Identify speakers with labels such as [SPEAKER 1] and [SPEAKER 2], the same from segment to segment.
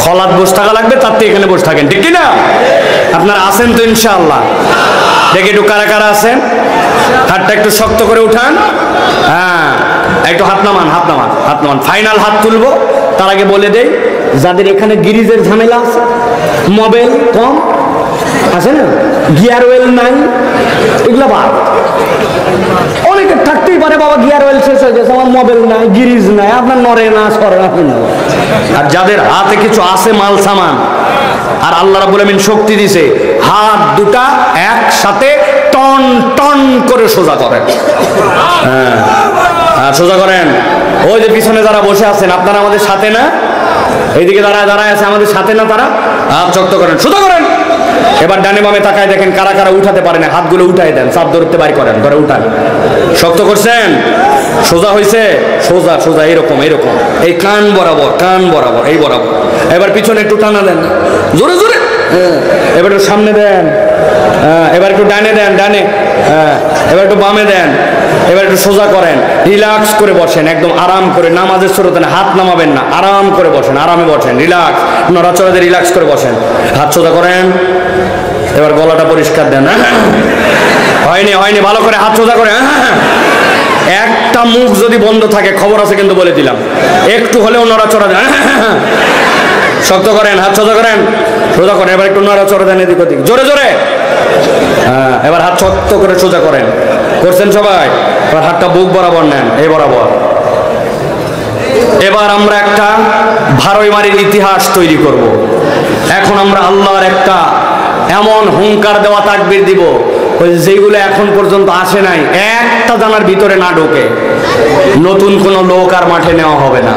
[SPEAKER 1] খলাত বসে থাকা লাগবে, তার থেকে এখানে বসে থাকেন, ঠিক কিনা? আপনারা আছেন তো ইনশাআল্লাহ? দেখি একটু কারা কারা আছেন, হাতটা একটু শক্ত করে উঠান। হ্যাঁ, একটু হাত নামান, হাত নামান, হাত নামান। ফাইনাল হাত তুলবো, তার আগে বলে দেই যাদের এখানে গিরিজের ঝামেলা আছে, মোবাইল কম আছে না, গিয়ার ওয়েল নাই, এগুলো বাদ। অনেকে থাকতেই পারে বাবা গিয়ার ওয়েল শেষ হয়ে গেছে, আমার মোবাইল নাই, গিরিজ নাই, আপনার নড়ে না সরে না। আর যাদের হাতে কিছু আছে মাল সামান, আর আল্লাহ রাব্বুল আমিন শক্তি দিছে, হাত দুটা একসাথে টন টন করে সোজা করেন। হ্যাঁ, সোজা করেন। ওই যে পিছনে যারা বসে আছেন, আপনারা আমাদের সাথে না? এইদিকে দাঁড়ায় আছে আমাদের সাথে না? তারা হাত শক্ত করেন, সোজা করেন। এবার ডানে বামে তাকায় দেখেন কারা কারা উঠাতে পারে না, হাতগুলো উঠাই দেন, চাপ ধরতে বাইর করেন, ধরে উঠান। শক্ত করছেন? সোজা হয়েছে? সোজা সোজা, এরকম এরকম, এই কান বরাবর, কান বরাবর, এই বরাবর। এবার পিছনে একটু টানা দেন, জোরে জোরে। এবার একটু সামনে দেন, এবার একটু ডানে দেন, ডানে। এবার একটু বামে দেন। এবার একটু সোজা করেন, রিল্যাক্স করে বসেন, একদম আরাম করে। নামাজের শুরুতে হাত নামাবেন না, আরাম করে বসেন, আরামে বসেন, রিল্যাক্স, নড়াচড়া দিয়ে রিল্যাক্স করে বসেন। হাত সোজা করেন। এবার গলাটা পরিষ্কার দেন। হয়নি হয়নি, ভালো করে হাত সোজা করে। একটা মুখ যদি বন্ধ থাকে খবর আছে কিন্তু, বলে দিলাম, একটু হলেও নড়াচড়া দেন। শক্ত করেন, হাত সোজা করেন, সোজা করেন। এবার একটু নড়াচড়া দেন এদিক ওদিক, জোরে জোরে। হ্যাঁ, এবার হাত শক্ত করে সোজা করেন। করছেন সবাই? এবার হাতটা বুক বরাবর নেন, এই বরাবর। এবার আমরা একটা ভারইমারির ইতিহাস তৈরি করব। এখন আমরা আল্লাহর একটা এমন হুঙ্কার দেওয়া তাকবীর দিব, যেগুলো এখন পর্যন্ত আসে নাই, একটা জানার ভিতরে না ঢোকে। নতুন কোনো লোক আর মাঠে নেওয়া হবে না।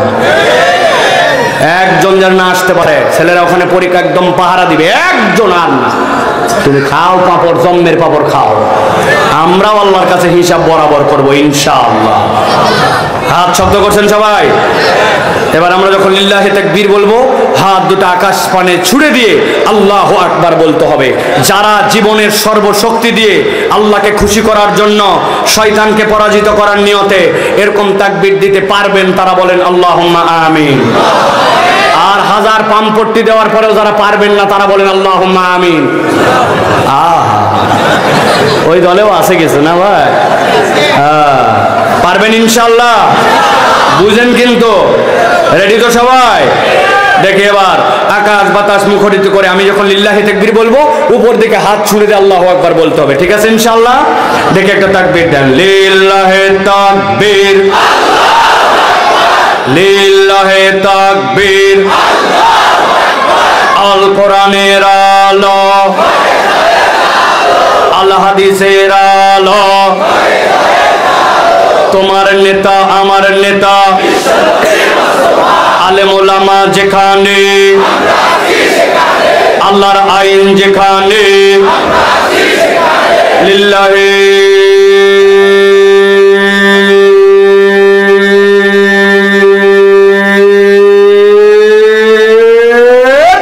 [SPEAKER 1] একজন যেন না আসতে পারে, ছেলেরা ওখানে পরীক্ষা একদম পাহারা দিবে, একজন আর না। তুমি খাও পাপড়, জম্মের পাপড় খাও, আমরাও আল্লাহর কাছে হিসাব বরাবর করবো ইনশাআল্লাহ। হাত শব্দ করছেন সবাই? এবার আমরা যখন লিল্লাহি তাকবীর বলবো, হাত দুটো আকাশ পানে ছুড়ে দিয়ে আল্লাহু আকবার বলতে হবে। যারা জীবনের সর্বশক্তি দিয়ে আল্লাহকে খুশি করার জন্য শয়তানকে পরাজিত করার নিয়তে এরকম তাকবীর দিতে পারবেন, তারা বলেন আল্লাহুম্মা আমিন। আর হাজার পাম্পট্টি দেওয়ার পরেও যারা পারবেন না, তারা বলেন আল্লাহুম্মা আমিন। ওই দলেও আছে কিছু না ভাই? পারবেন ইনশাআল্লাহ? বুঝেন কিন্তু? রেডি তো সবাই? দেখে এবার আকাশ বাতাস মুখরিত করে আমি যখন লিল্লাহি তাকবীর বলবো, উপর দিকে হাত ছুঁড়ে দিয়ে আল্লাহু আকবার বলতে হবে, ঠিক আছে ইনশাআল্লাহ? দেখে একটা তাকবীর দেন, লিল্লাহি তাকবীর, লিল্লাহি তাকবীর। আল কোরআনের আলো, আল হাদিসের আলো, তোমার নেতা আমার নেতা, আলেম ওলামা যেখানে, আল্লাহর আইন যেখানে, লিল্লাহি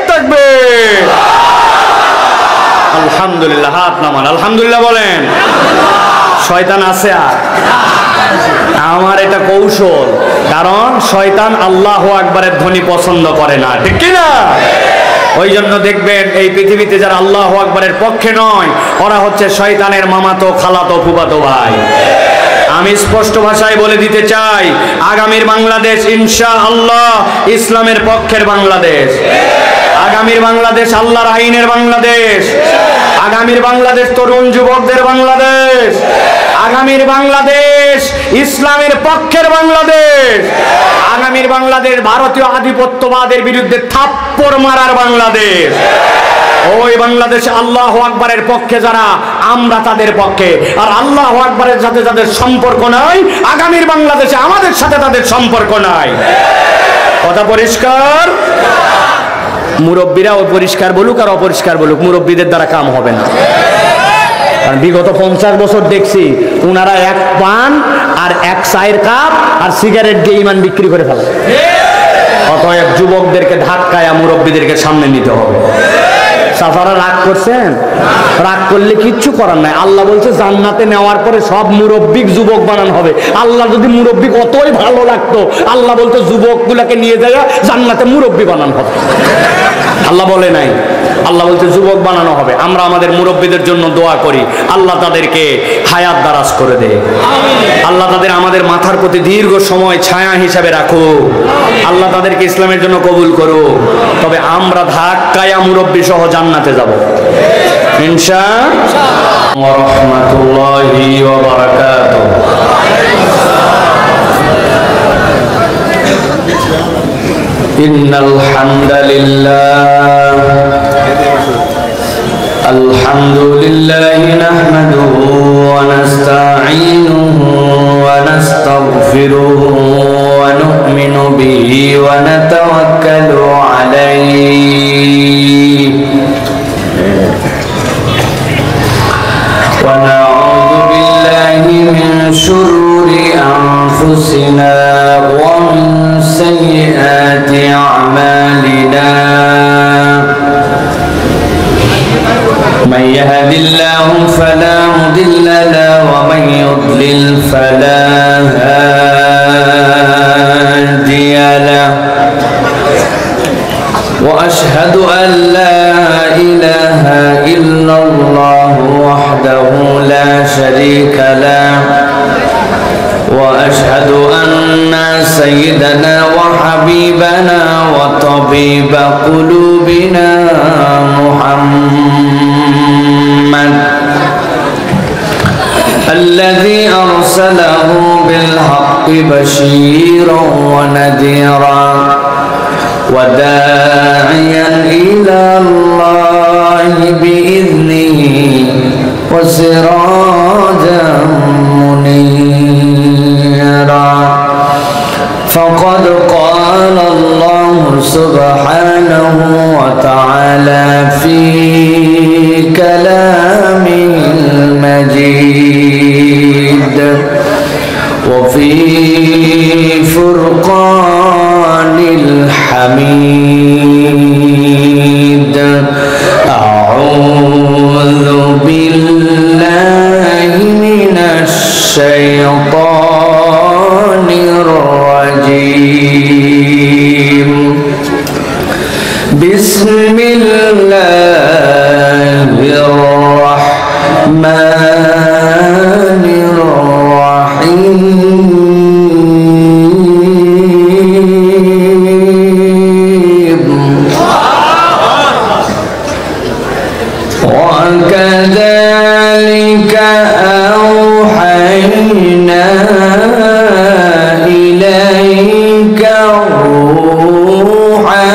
[SPEAKER 1] তাকবীর। আলহামদুলিল্লাহ, হাত নামান, আলহামদুলিল্লাহ বলেন। শয়তান আছে আর? আমার এটা কৌশল, কারণ শয়তান আল্লাহু আকবারের ধ্বনি পছন্দ করে না, ঠিক কিনা? ওই জন্য দেখবেন এই পৃথিবীতে যারা আল্লাহু আকবারের পক্ষে নয়, ওরা হচ্ছে শয়তানের মামাতো খালাতো ফুফাতো ভাই। আমি স্পষ্ট ভাষায় বলে দিতে চাই, আগামীর বাংলাদেশ ইনশাআল্লাহ ইসলামের পক্ষের বাংলাদেশ। আগামীর বাংলাদেশ আল্লাহর আইনের বাংলাদেশ। আগামীর বাংলাদেশ তরুণ যুবকদের বাংলাদেশ। আগামীর বাংলাদেশ ইসলামের পক্ষের বাংলাদেশ। আগামীর বাংলাদেশ ভারতীয় আধিপত্যবাদের বিরুদ্ধে থাপ্পড় মারার বাংলাদেশ। ওই বাংলাদেশে আল্লাহু আকবারের পক্ষে যারা, আমরা তাদের পক্ষে। আর আল্লাহু আকবারের সাথে যাদের সম্পর্ক নাই, আগামীর বাংলাদেশে আমাদের সাথে তাদের সম্পর্ক নাই। কথা পরিষ্কার? মুরব্বীরা অপরিষ্কার বলুক আর অপরিষ্কার বলুক, মুরব্বীদের দ্বারা কাম হবে না। কারণ বিগত 50 বছর দেখছি ওনারা এক পান আর এক চায়ের কাপ আর সিগারেট দিয়ে ইমান বিক্রি করে ফেলে। অতএব যুবকদেরকে ধাক্কায়া মুরব্বীদেরকে সামনে নিতে হবে। সাফারা রাগ করছেন? রাগ করলে কিচ্ছু করার নাই। আল্লাহ বলছে জান্নাতে নেওয়ার পরে সব মুরব্বিক যুবক বানানো হবে। আল্লাহ যদি মুরব্বিক অতই ভালো লাগতো, আল্লাহ বলতো যুবক গুলাকে নিয়ে যায় জান্নাতে মুরব্বী বানানো হবে। আল্লাহ বলে নাই। আল্লাহ বলতে যুবক বানানো হবে। আমরা আমাদের মুরব্বীদের জন্য দোয়া করি, আল্লাহ তাদেরকে হায়াত দারাজ করে দে, আল্লাহ তাদের আমাদের মাথার প্রতি দীর্ঘ সময় ছায়া হিসাবে রাখো, আল্লাহ তাদেরকে ইসলামের জন্য কবুল করো। তবে আমরা ধাক্কায়া মুরব্বী সহ জান্নাতে যাব ইনশাআল্লাহ। ওয়া রাহমাতুল্লাহি ওয়া বারাকাতুহু। ইন্নাল হামদালিল্লাহ আলহামদুলিল্লাহি নাহমাদুহু ওয়া নাস্তাঈনুহু ওয়া নাস্তাগফিরুহু ওয়া নু'মিনু বিহি ওয়া নাতাওয়াক্কালু আলাইহি ওয়া নাউযু বিল্লাহি মিন শুরুরি আনফুসিনা ওয়া মিন সাইয়্যাতি আ'মালিনা। من يهد الله فلا مضل له ومن يضلل فلا هادي له وأشهد أن لا إله إلا الله وحده لا شريك له وأشهد أن سيدنا وحبيبنا وطبيب قلوبنا محمد الذي أرسله بالحق بشيرا ونذيرا وداعيا إلى الله بإذنه وسراجا منيرا. فقد قال الله سبحانه وتعالى في كلامه المجيد وفي فرقان الحميد. أعوذ بالله من الشيطان الرجيم. بسم الله الرحمن الرحيم. وكذلك أوحينا إليك روحا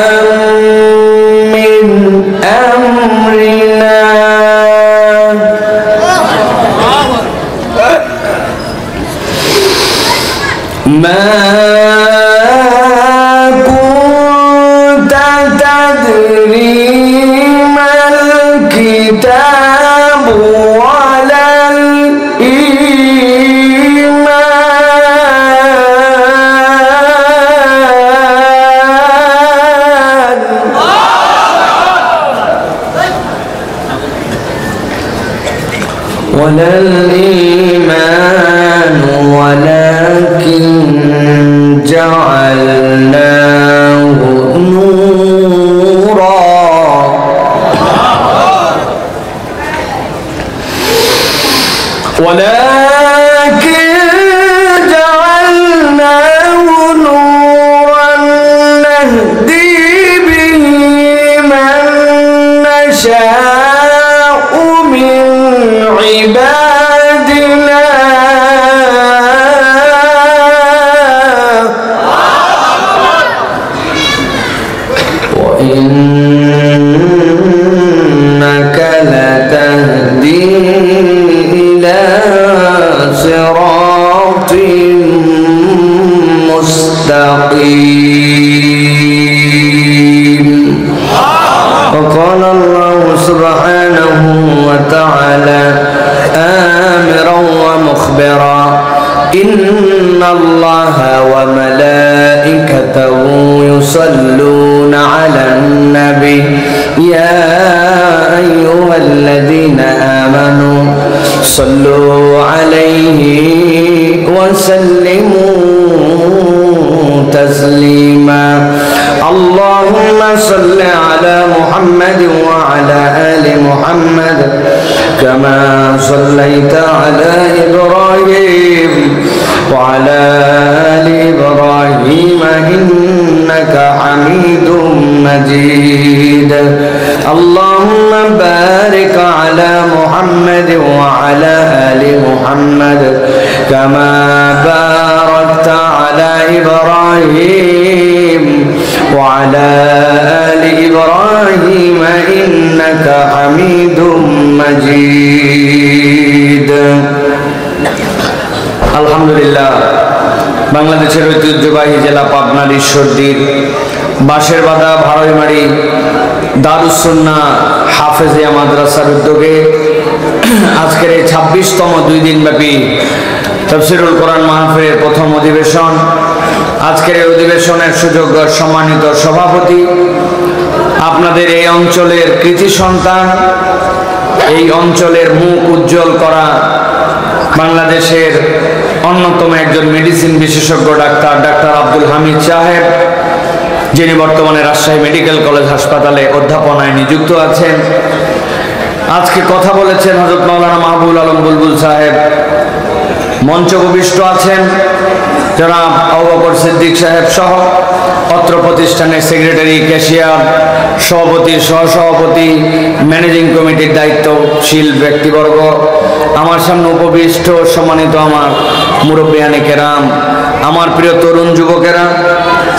[SPEAKER 1] من أمرنا ما كنت تدري ما الكتاب ولا الإيمان ولكن جعلناه نورا نهدي به من نشاء من عبادنا وإنك لتهدي إلى صراط مستقيم. وقال الله سبحانه وتعالى آمرا ومخبرا إن الله وملائكته يصلون على النبي يا أيها الذين آمنوا صلوا عليه وسلموا تسليما.
[SPEAKER 2] اللهم صل على محمد وعلى آل محمد كما صليت على إبراهيم وعلى آل إبراهيم إنك حميد مجيد اللهم بارك على محمد وعلى آل محمد كما باركت على إبراهيم وعلى آل إبراهيم إنك حميد مجيد আলহামদুলিল্লাহ বাংলাদেশের ঐতিহ্যবাহী জেলা পাবনার ঈশ্বরদীর বাঁশেরবাদা ভাড়ইমারি দারুস সুন্নাহ হাফেজিয়া মাদ্রাসার উদ্যোগে আজকের এই 26তম 2 দিনব্যাপী তাফসীরুল কোরআন মাহফিলের প্রথম অধিবেশন। আজকের এই অধিবেশনের সুযোগ্য সম্মানিত সভাপতি, আপনাদের এই অঞ্চলের কৃতি সন্তান, এই অঞ্চলের মুখ উজ্জ্বল করা বাংলাদেশের অন্যতম একজন মেডিসিন বিশেষজ্ঞ ডাক্তার আব্দুল হামিদ সাহেব, যিনি বর্তমানে রাজশাহী মেডিকেল কলেজ হাসপাতালে অধ্যাপনায় নিযুক্ত আছেন। আজকে কথা বলেছেন হযরত মাওলানা মাহবুবুল আলম বুলবুল সাহেব। মঞ্চ উপবিষ্ট আছেন জনাব আবু বকর সিদ্দিক সাহেব সহ অত্র প্রতিষ্ঠানের সেক্রেটারি, ক্যাশিয়ার, সভাপতি, সহসভাপতি, ম্যানেজিং কমিটির দায়িত্বশীল ব্যক্তিবর্গ, আমার সামনে উপবিষ্ট সম্মানিত আমার মুরব্বিয়ানে কেরাম, আমার প্রিয় তরুণ যুবকেরা,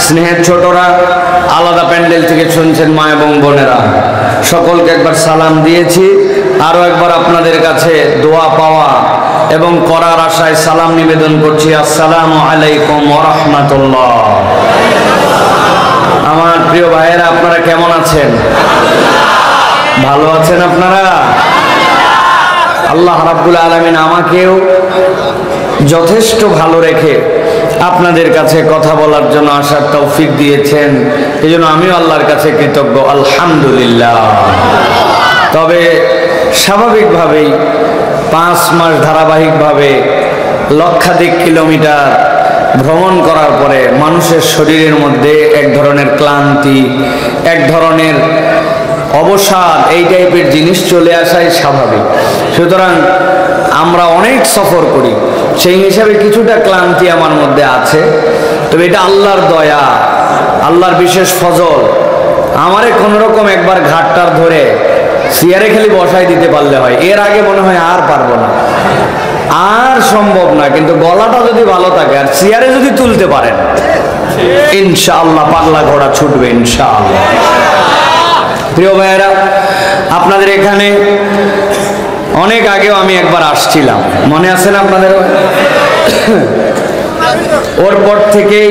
[SPEAKER 2] স্নেহের ছোটরা, আলাদা প্যান্ডেল থেকে শুনছেন মা এবং বোনেরা, সকলকে একবার সালাম দিয়েছি। আরও একবার আপনাদের কাছে দোয়া পাওয়া এবং করার আশায় সালাম নিবেদন করছি। আসসালামু আলাইকুম ওয়া রাহমাতুল্লাহ। আমার প্রিয় ভাইয়েরা, আপনারা কেমন আছেন? ভালো আছেন আপনারা? আল্লাহ রাব্বুল আলামিন আমাকেও যথেষ্ট ভালো রেখে আপনাদের কাছে কথা বলার জন্য আসার তৌফিক দিয়েছেন, এই জন্য আমিও আল্লাহর কাছে কৃতজ্ঞ, আলহামদুলিল্লাহ। তবে স্বাভাবিকভাবেই 5 মাস ধারাবাহিকভাবে লক্ষাধিক কিলোমিটার ভ্রমণ করার পরে মানুষের শরীরের মধ্যে এক ধরনের ক্লান্তি, এক ধরনের অবসাদ, এই টাইপের জিনিস চলে আসাই স্বাভাবিক। সুতরাং আমরা অনেক সফর করি, সেই হিসাবে কিছুটা ক্লান্তি আমার মধ্যে আছে। তবে এটা আল্লাহর দয়া, আল্লাহর বিশেষ ফজল। আমারে কোনোরকম একবার ঘাটটার ধরে চেয়ারে খালি বসাই দিতে পারলে হয়, এর আগে মনে হয় আর পারবো না, আর সম্ভব না। কিন্তু গলাটা যদি ভালো থাকে আর চেয়ারে যদি তুলতে পারেন, ইনশাআল্লাহ পাগলা ঘোড়া ছুটবে ইনশাআল্লাহ। প্রিয় ভাইয়েরা, আপনাদের এখানে অনেক আগেও আমি একবার আসছিলাম, মনে আছে না আপনাদের? ওর পর থেকেই,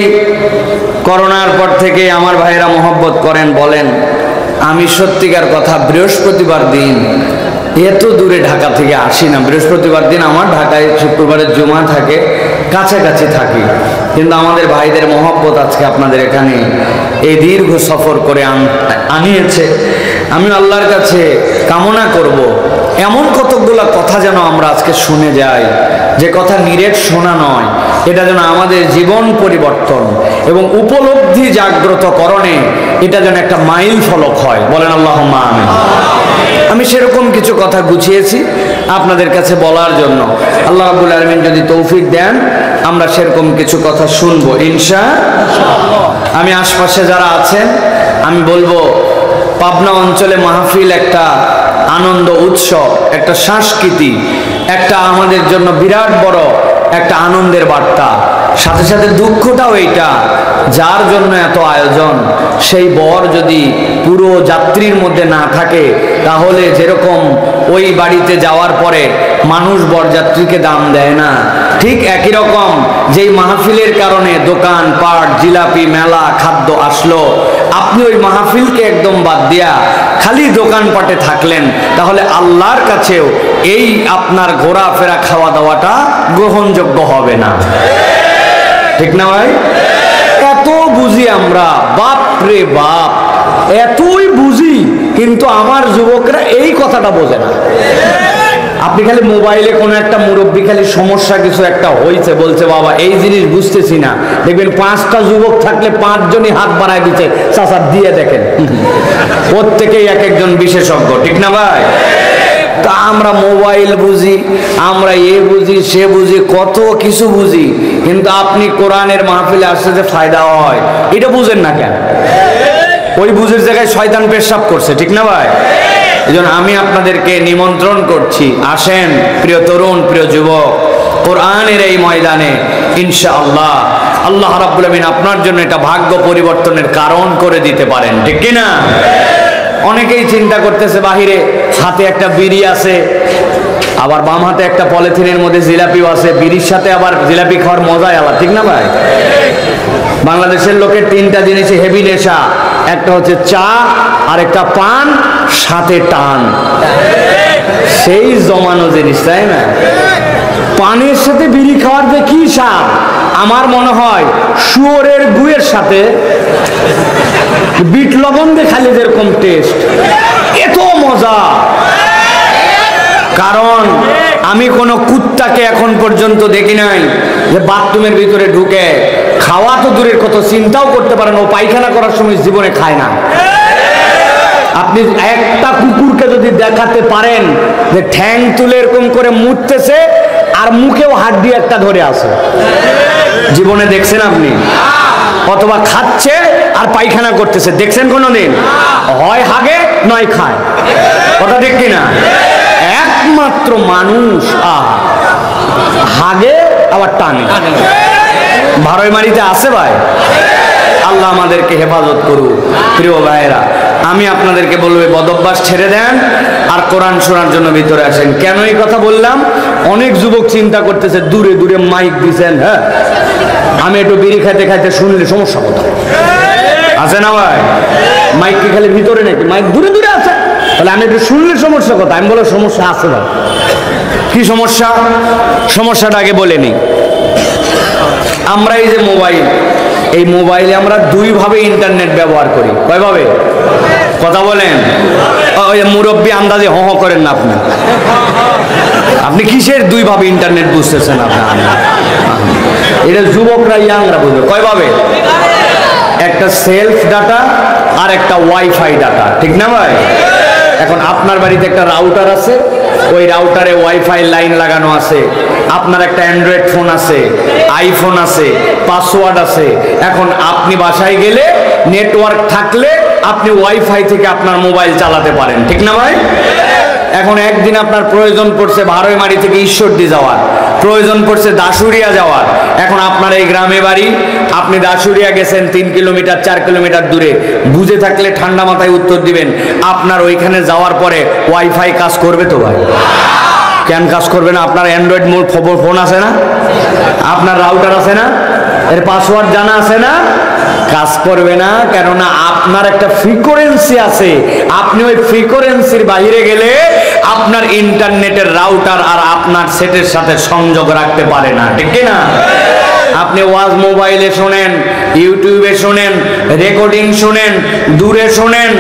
[SPEAKER 2] করোনার পর থেকেই আমার ভাইয়েরা মহব্বত করেন, বলেন আমি সত্যিকার কথা বৃহস্পতিবার দিন এত দূরে ঢাকা থেকে আসি না। বৃহস্পতিবার দিন আমার ঢাকায় শুক্রবারের জুমা থাকে, কাছাকাছি থাকি, কিন্তু আমাদের ভাইদের মহব্বত আজকে আপনাদের এখানে এই দীর্ঘ সফর করে আনিয়েছে। আমি আল্লাহর কাছে কামনা করব এমন কতগুলা কথা যেন আমরা আজকে শুনে যাই, যে কথা নিরেট শোনা নয়, এটা যেন আমাদের জীবন পরিবর্তন এবং উপলব্ধি জাগ্রতকরণে এটা যেন একটা মাইল ফলক হয়। বলেন আল্লাহুম্মা আমিন। আমি সেরকম কিছু কথা গুছিয়েছি আপনাদের কাছে বলার জন্য। আল্লাহ রাব্বুল আলামিন যদি তৌফিক দেন, আমরা সেরকম কিছু কথা শুনবো ইনশাআল্লাহ। আমি আশপাশে যারা আছেন, আমি বলবো পাবনা অঞ্চলে মাহফিল একটা আনন্দ উৎসব, একটা সংস্কৃতি, একটা আমাদের জন্য বিরাট বড় একটা আনন্দের বার্তা। সাথে সাথে দুঃখটাও এইটা, যার জন্য এত আয়োজন, সেই বর যদি পুরো যাত্রীর মধ্যে না থাকে, তাহলে যেরকম ওই বাড়িতে যাওয়ার পরে মানুষ বরযাত্রীকে দাম দেয় না, ঠিক একই রকম যেই মাহফিলের কারণে দোকান পাট, জিলাপি, মেলা, খাদ্য আসলো, আপনি ওই মাহফিলকে একদম বাদ দিয়া খালি দোকানপাটে থাকলেন, তাহলে আল্লাহর কাছেও এই আপনার ঘোরাফেরা খাওয়া দাওয়াটা গ্রহণযোগ্য হবে না। ঠিক না ভাই? এত বুঝি আমরা, বাপ রে বাপ, এতই বুঝি, কিন্তু আমার যুবকরা এই কথাটা বোঝে না। আপনি খালি মোবাইলে কোনো একটা মুরব্বী খালি সমস্যা কিছু একটা হয়েছে, বলছে বাবা এই জিনিস বুঝতেছি না, দেখবেন 5টা যুবক থাকলে 5 জনই হাত বাড়ায় দিচ্ছে, চাচা দিয়ে দেখেন। প্রত্যেকেই এক একজন বিশেষজ্ঞ, ঠিক না ভাই? তা আমরা মোবাইল বুঝি, আমরা এ বুঝি সে বুঝি, কত কিছু বুঝি, কিন্তু আপনি কোরআনের মাহফিলে আসতে যে ফায়দা হয় এটা বুঝেন না কেন? ওই বুঝের জায়গায় শয়তান পেশাব করছে, ঠিক না ভাই? এজন্য আমি আপনাদেরকে নিমন্ত্রণ করছি, আসেন প্রিয় তরুণ, প্রিয় যুবক, কোরআনের এই ময়দানে ইনশাআল্লাহ আল্লাহ রাব্বুল আমিন আপনার জন্য এটা ভাগ্য পরিবর্তনের কারণ করে দিতে পারেন, ঠিক কি না? অনেকেই চিন্তা করতেছে বাহিরে হাতে একটা বিড়ি আছে, আবার বাম হাতে একটা পলিথিনের মধ্যে জিলাপিও আছে, বিড়ির সাথে আবার জিলাপি খাওয়ার মজাই আলাদা, ঠিক না ভাই? বাংলাদেশের লোকের 3টা জিনিসই হেভি নেশা, একটা হচ্ছে চা, আর একটা পান, সাথে টান। সেই জমানো জিনিস, তাই না? পানের সাথে বিড়ি খাওয়ার যে কি স্বাদ, আমার মনে হয় শুয়োরের গুয়ের সাথে বিট লবণ দিয়ে খালি যেরকম টেস্ট, এত মজা। কারণ আমি কোন কুত্তাকে এখন পর্যন্ত দেখি নাই যে বাথরুমের ভিতরে ঢুকে, খাওয়া তো দূরের কথা, চিন্তাও করতে পারেন ও পায়খানা করার সময় জীবনে খায় না। আপনি একটা কুকুরকে যদি দেখাতে পারেন যে ঠ্যাং তুলে এরকম করে মুততেছে আর মুখেও হাড্ডি একটা ধরে আছে, জীবনে দেখছেন আপনি? অথবা খাচ্ছে আর পায়খানা করতেছে, দেখছেন কোনোদিন? হয় হাগে নয় খায়, কথা ঠিক কিনা? একমাত্র মানুষ হাগে আবার টানে। ভারইমারিতে আছে ভাই, আল্লাহ আমাদেরকে হেফাজত করুক। প্রিয় ভাইয়েরা, আমি আপনাদেরকে বলবো বদভ্যাস ছেড়ে দেন আর কোরআন শোনার জন্য ভিতরে আসেন। কেন এই কথা বললাম? অনেক যুবক চিন্তা করতেছে দূরে দূরে মাইক দিচ্ছেন, হ্যাঁ আমি একটু বিড়ি খাইতে খাইতে শুনলে সমস্যা কোথায় আছে না ভাই? মাইক কি খালি ভিতরে নাকি? মাইক দূরে দূরে আছে, তাহলে আমি একটু শুনলে সমস্যা কোথায়? আমি বলো সমস্যা আছে ভাই। কি সমস্যা? সমস্যাটা আগে বলে নি। আমরা এই যে মোবাইল, এই মোবাইলে আমরা 2 ভাবে ইন্টারনেট ব্যবহার করি। কয়ভাবে? কথা বলেন। ওই মুরব্বী আন্দাজে হ করেন না আপনি। আপনি কিসের 2 ভাবে ইন্টারনেট বুঝতেছেন? আপনার এটা যুবকরা, ইয়াংরা বুঝবে। কয়ভাবে? একটা সেলফ ডাটা আর একটা ওয়াইফাই ডাটা, ঠিক না ভাই? এখন আপনার বাড়িতে একটা রাউটার আছে, ওই রাউটারে ওয়াইফাই লাইন লাগানো আছে, আপনার একটা অ্যান্ড্রয়েড ফোন আছে, আইফোন আছে, পাসওয়ার্ড আছে। এখন আপনি বাসায় গেলে নেটওয়ার্ক থাকলে আপনি ওয়াইফাই থেকে আপনার মোবাইল চালাতে পারেন, ঠিক না ভাই? এখন একদিন আপনার প্রয়োজন পড়ছে ভারইমারি থেকে ঈশ্বরদী যাওয়ার, প্রয়োজন পড়ছে দাসুরিয়া যাওয়ার। এখন আপনার এই গ্রামে বাড়ি, আপনি দাসুরিয়া গেছেন 3 কিলোমিটার 4 কিলোমিটার দূরে, বুঝে থাকলে ঠান্ডা মাথায় উত্তর দিবেন, আপনার ওইখানে যাওয়ার পরে ওয়াইফাই কাজ করবে তো ভাই? কেন কাজ করবে না? আপনার অ্যান্ড্রয়েড ফোন আছে না, আপনার রাউটার আছে না, এর পাসওয়ার্ড জানা আছে না? কাজ করবে না। কেননা আপনার একটা ফ্রিকোয়েন্সি আছে, আপনি ওই ফ্রিকোয়েন্সির বাইরে গেলে আপনার ইন্টারনেটের রাউটার আর আপনার সেটের সাথে সংযোগ রাখতে পারে না, ঠিক না? আপনি ওয়াজ মোবাইলে শোনেন, ইউটিউবে শোনেন, রেকর্ডিং শোনেন, দূরে শোনেন,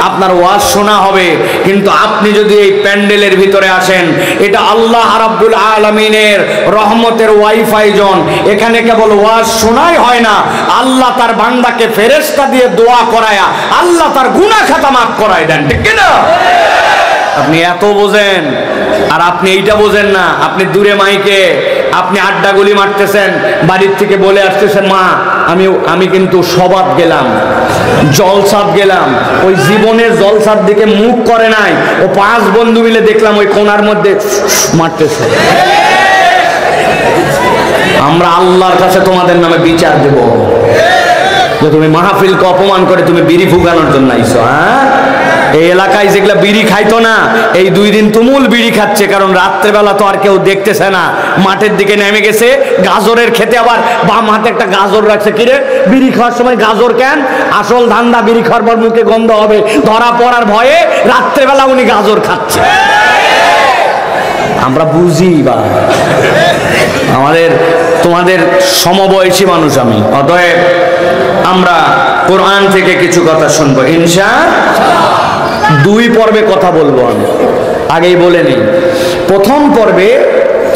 [SPEAKER 2] আপনার ওয়াজ শোনা হবে। কিন্তু আপনি যদি এই প্যান্ডেলের ভিতরে আসেন, এটা আল্লাহ রাব্বুল আলামিনের রহমতের ওয়াইফাই জোন। এখানে কেবল ওয়াজ শোনাই হয় না, আল্লাহ তার বান্দাকে ফেরেশতা দিয়ে দোয়া করায়া আল্লাহ তার গুনাহ খাতা মাফ করায় দেন, ঠিক না? আপনি এত বোঝেন আর আপনি এইটা বোঝেন না। আপনি দূরে মাইকে আপনি আড্ডা গুলি মারতেছেন, বাড়ির থেকে বলে আসতেছেন মা আমি কিন্তু সবাব গেলাম, জলসাদ গেলাম। ওই জীবনের জলসার দিকে মুখ করে নাই, ও 5 বন্ধু মিলে দেখলাম ওই কোণার মধ্যে মারতেছে। আমরা আল্লাহর কাছে তোমাদের নামে বিচার দেব যে তুমি মাহফিলকে অপমান করে তুমি বিড়ি ফুগানোর জন্য আইছো। হ্যাঁ, এই এলাকায় যেগুলা বিড়ি খাইতো না, এই 2 দিন তুমুল বিড়ি খাচ্ছে, কারণ রাত্রেবেলা তো আর কেউ দেখতেছে না, মাঠের দিকে নেমে গেছে গাজরের খেতে। আবার বাম হাতে একটা গাজর রাখছে। কিরে, বিড়ি খাওয়ার সময় গাজর কেন? আসল ধান্দা বিড়ি খাওয়ার পর মুখে গন্ধ হবে, ধরা পড়ার ভয়ে রাত্রেবেলা উনি গাজর খাচ্ছে। আমরা বুঝি বা তোমাদের সমবয়সী মানুষ আমি, অতএব আমরা কোরআন থেকে কিছু কথা শুনবো ইনশাআল্লাহ। 2 পর্বে কথা বলবো আমি। আগেই বলে নিই, প্রথম পর্বে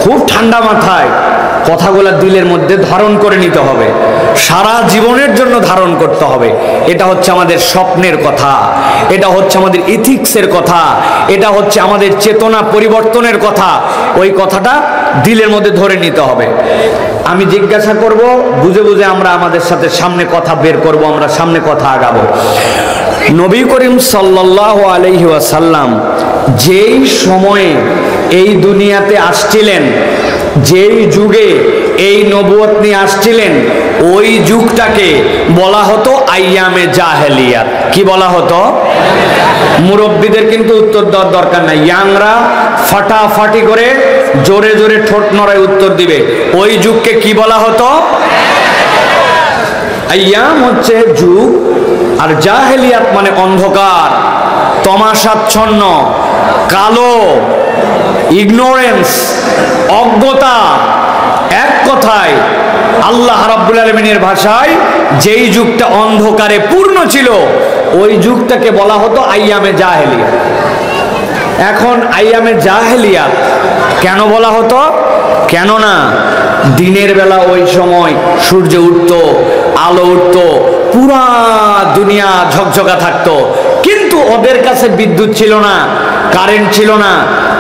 [SPEAKER 2] খুব ঠান্ডা মাথায় কথাগুলো দিলের মধ্যে ধারণ করে নিতে হবে, সারা জীবনের জন্য ধারণ করতে হবে। এটা হচ্ছে আমাদের স্বপ্নের কথা, এটা হচ্ছে আমাদের ইথিক্সের কথা, এটা হচ্ছে আমাদের চেতনা পরিবর্তনের কথা। ওই কথাটা দিলের মধ্যে ধরে নিতে হবে। আমি জিজ্ঞাসা করব, বুঝে বুঝে আমরা আমাদের সাথে সামনে কথা বের করব, আমরা সামনে কথা আগাবো। নবী করিম সাল্লাল্লাহু আলাইহি ওয়াসাল্লাম যেই সময়ে এই দুনিয়াতে আসছিলেন, যেই যুগে এই নবুয়ত নিয়ে আসছিলেন, ওই যুগটাকে বলা হতো আইয়ামে জাহেলিয়াত। কি বলা হতো? মুরব্বীদের কিন্তু উত্তর দেওয়ার দরকার নাই, ইয়াংরা ফাটাফাটি করে জোরে জোরে ঠোঁট নড়ায় উত্তর দিবে। ওই যুগকে কি বলা হতো? আইয়াম হচ্ছে যুগ, আর জাহেলিয়াত মানে অন্ধকার, তমাশাচ্ছন্ন, কালো, ইগনোরেন্স, অজ্ঞতা। এক কথায় আল্লাহ রাব্বুল আলামিনের ভাষায় যেই যুগটা অন্ধকারে পূর্ণ ছিল, ওই যুগটাকে বলা হতো আইয়ামে জাহেলিয়াত। এখন আইয়ামে জাহেলিয়াত কেন বলা হতো? কেননা দিনের বেলা ওই সময় সূর্য উঠতো, আলো উঠতো, পুরা দুনিয়া ঝকঝকা থাকতো, কিন্তু ওদের কাছে বিদ্যুৎ ছিল না, কারেন্ট ছিল না,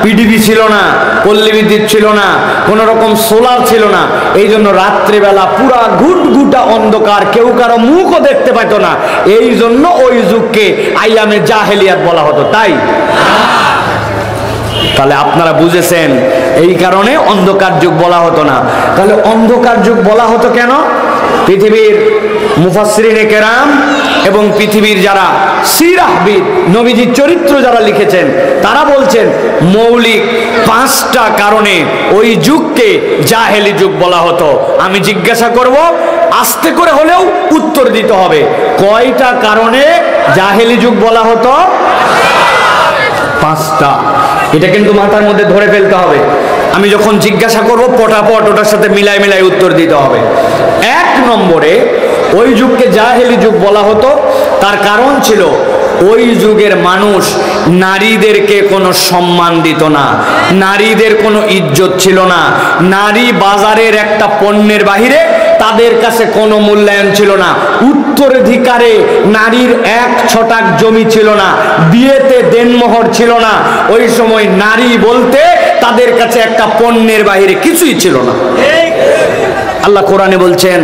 [SPEAKER 2] পিডিবি ছিল না, পল্লী বিদ্যুৎ ছিল না, কোন রকম সোলার ছিল না। এই জন্য রাত্রিবেলা পুরা ঘুটঘুটা অন্ধকার, কেউ কারো মুখও দেখতে পেত না। এই জন্য ওই যুগকে আইয়ামে জাহেলিয়াত বলা হতো। তাই তাহলে আপনারা বুঝেছেন, এই কারণে অন্ধকার যুগ বলা হতো না। তাহলে অন্ধকার যুগ বলা হতো কেন? পৃথিবীর মুফাসসিরিনে কেরাম এবং পৃথিবীর যারা সিরাহবিদ, নবীজির চরিত্র যারা লিখেছেন, তারা বলছেন মৌলিক 5টা কারণে ওই যুগকে জাহেলি যুগ বলা হতো। আমি জিজ্ঞাসা করব, আস্তে করে হলেও উত্তর দিতে হবে, কয়টা কারণে জাহেলি যুগ বলা হতো? 5টা। এটা কিন্তু মাথার মধ্যে ধরে ফেলতে হবে। আমি যখন জিজ্ঞাসা করব পটাপট ওটার সাথে মিলাই মিলাই উত্তর দিতে হবে। 1 নম্বরে ওই যুগকে জাহেলি যুগ বলা হতো, তার কারণ ছিল ওই যুগের মানুষ নারীদেরকে কোনো সম্মান দিত না, নারীদের কোনো ইজ্জত ছিল না, নারী বাজারের একটা পণ্যের বাহিরে তাদের কাছে কোনো মূল্যায়ন ছিল না। উত্তরাধিকারে নারীর 1 ছটাক জমি ছিল না, বিয়েতে দেনমোহর ছিল না। ওই সময় নারী বলতে তাদের কাছে একটা পণ্যের বাহিরে কিছুই ছিল না। আল্লাহ কোরআনে বলছেন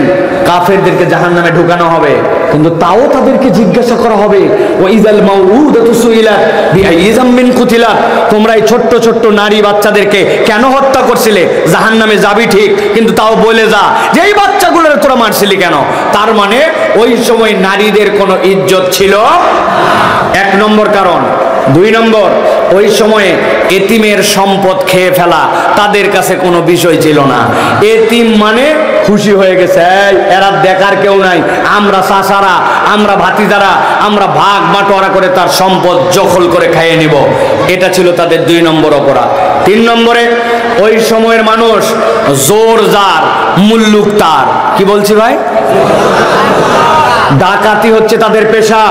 [SPEAKER 2] কাফেরদেরকে জাহান্নামে ঢুকানো হবে, কিন্তু তাও তাদেরকে জিজ্ঞাসা করা হবে, ওয়াইযাল মাউউদাতু সুইলাত বিআইয়ি যামবিন কুতিলাত, তোমরা এই ছোট্ট ছোট্ট নারী বাচ্চাদেরকে কেন হত্যা করছিলে? জাহান্নামে যাবি ঠিক, কিন্তু তাও বলে যা যে এই বাচ্চাগুলোর তোরা মারছিলি কেন? তার মানে ওই সময় নারীদের কোনো ইজ্জত ছিল। 1 নম্বর কারণ। 2 নম্বর, ওই সময়ে এতিমের সম্পদ খেয়ে ফেলা তাদের কাছে কোনো বিষয় ছিল না। এতিম মানে খুশি হয়ে গেছে, এরা দেখার কেউ নাই, আমরা চাচারা, আমরা ভাতিজারা, আমরা ভাগ বাটোয়ারা করে তার সম্পদ দখল করে খাইয়ে নিব। এটা ছিল তাদের 2 নম্বর অপরাধ। 3 নম্বরে, ওই সময়ের মানুষ জোর জার, মুল্লুক তার। কি বলছি ভাই? ডাকাতি হচ্ছে তাদের পেশা।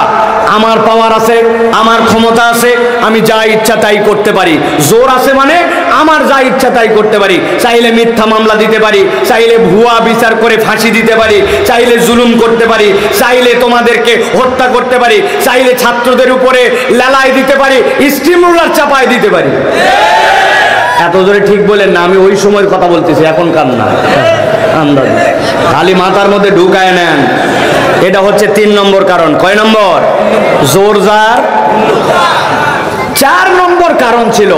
[SPEAKER 2] আমার পাওয়ার আছে, আমার ক্ষমতা আছে, আমি যা ইচ্ছা তাই করতে পারি। জোর আছে মানে আমার যা ইচ্ছা তাই করতে পারি। চাইলে মিথ্যা মামলা দিতে পারি, চাইলে ভুয়া বিচার করে ফাঁসি দিতে পারি, চাইলে জুলুম করতে পারি, চাইলে তোমাদেরকে হত্যা করতে পারি, চাইলে ছাত্রদের উপরে লেলাই দিতে পারি, স্টিম রোলার চাপায় দিতে পারি। এত জোরে ঠিক বলেন না, আমি ওই সময়ের কথা বলতেছি, এখন কান না, আন্দাজ খালি মাথার মধ্যে ঢুকায় নেন। এটা হচ্ছে 3 নম্বর কারণ। কয় নম্বর? জোরজার। 4 নম্বর কারণ ছিল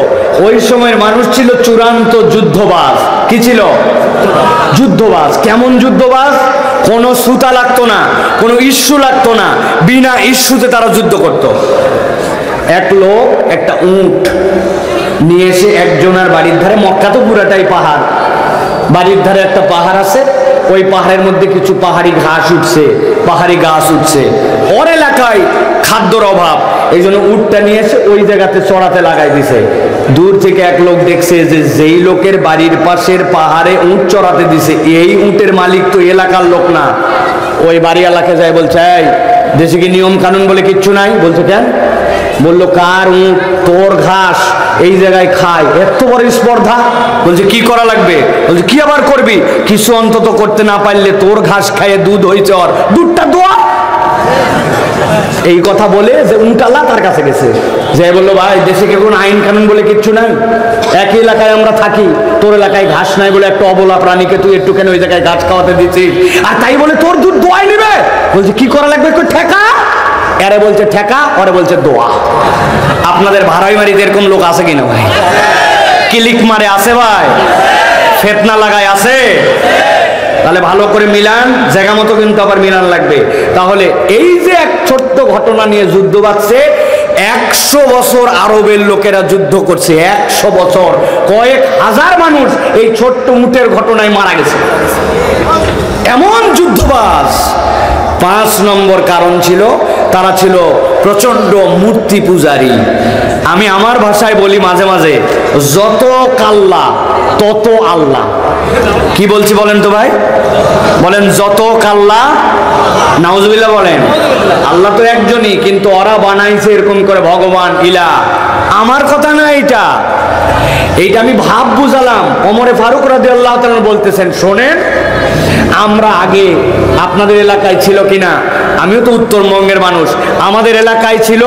[SPEAKER 2] ওই সময়ের মানুষ ছিল চূড়ান্ত যুদ্ধবাজ। কি ছিল? যুদ্ধবাজ। কেমন যুদ্ধবাজ? কোনো সুতা লাগতো না, কোনো ইস্যু লাগতো না, বিনা ইস্যুতে তারা যুদ্ধ করত। এক লোক একটা উট নিয়ে এসে একজনের বাড়ির ধারে, মক্কা তো পুরাটাই পাহাড়, বাড়ির ধারে একটা পাহাড় আছে, ওই পাহাড়ের মধ্যে কিছু পাহাড়ি ঘাস উঠছে, পাহাড়ি গাছ উঠছে। ওর এলাকায় খাদ্যর অভাব, এই জন্য উটটা নিয়ে এসে ওই জায়গাতে চড়াতে লাগাই দিছে। দূর থেকে এক লোক দেখছে যে যেই লোকের বাড়ির পাশের পাহাড়ে উট চড়াতে দিছে, এই উটের মালিক তো এলাকার লোক না। ওই বাড়ি এলাকায় যায়, বলছে এই দেশে কি নিয়ম কানুন বলে কিচ্ছু নাই? বলছে কেন? বললো কার উট? তোর ঘাস
[SPEAKER 1] এই জায়গায় খায়, এত বড় স্পর্ধা। বলছে কি করা লাগবে? বলছে কি আবার করবি? কিছু অন্তত করতে না পারলে তোর ঘাস খাইয়ে দুধ হয়েছে, ওর দুধটা দোয়া। এই কথা বলে যে উনকাল্লা তার কাছে গেছে, যে বললো ভাই দেশে কি কোনো আইন কানুন বলে কিচ্ছু নাই, একই এলাকায় আমরা থাকি, তোর এলাকায় ঘাস নাই বলে একটা অবলা প্রাণীকে তুই একটু কেন ওই জায়গায় ঘাস খাওয়াতে দিচ্ছিস, আর তাই বলে তোর দুধ দোয়াই নেবে? বলছে কি করা লাগবে? ঠেকা। এরে বলছে ঠেকা, ওরে বলছে দোয়া। আপনাদের ভাড়াই বাড়িতে এরকম লোক আছে কিনা ভাই? ক্লিক মারে আছে ভাই, ফেতনা লাগায় আছে। তাহলে ভালো করে মিলান, জায়গা মতো কিন্তু আবার মিলান লাগবে। তাহলে এই যে এক ছোট্ট ঘটনা নিয়ে যুদ্ধ বাঁধছে, 100 বছর আরবের লোকেরা যুদ্ধ করছে, 100 বছর, কয়েক হাজার মানুষ এই ছোট্ট উটের ঘটনায় মারা গেছে। এমন যুদ্ধবাজ। 5 নম্বর কারণ ছিল, তারা ছিল প্রচন্ড মূর্তি পূজারী। আমি আমার ভাষায় বলি মাঝে মাঝে, যত কাল্লা তত আল্লাহ। কি বলছি বলেন তো ভাই? বলেন যত কাল্লা, নাউজুবিল্লাহ বলেন। আল্লাহ তো একজনই, কিন্তু ওরা বানাইছে এরকম করে ভগবান ইলা। আমার কথা না এইটা, এইটা আমি ভাব বুঝালাম। ওমরে ফারুক রাদিয়াল্লাহু তাআলা বলতেছেন, শোনেন, আমরা আগে আপনাদের এলাকায় ছিল কিনা, আমিও তো উত্তরবঙ্গের মানুষ, আমাদের এলাকায় ছিল,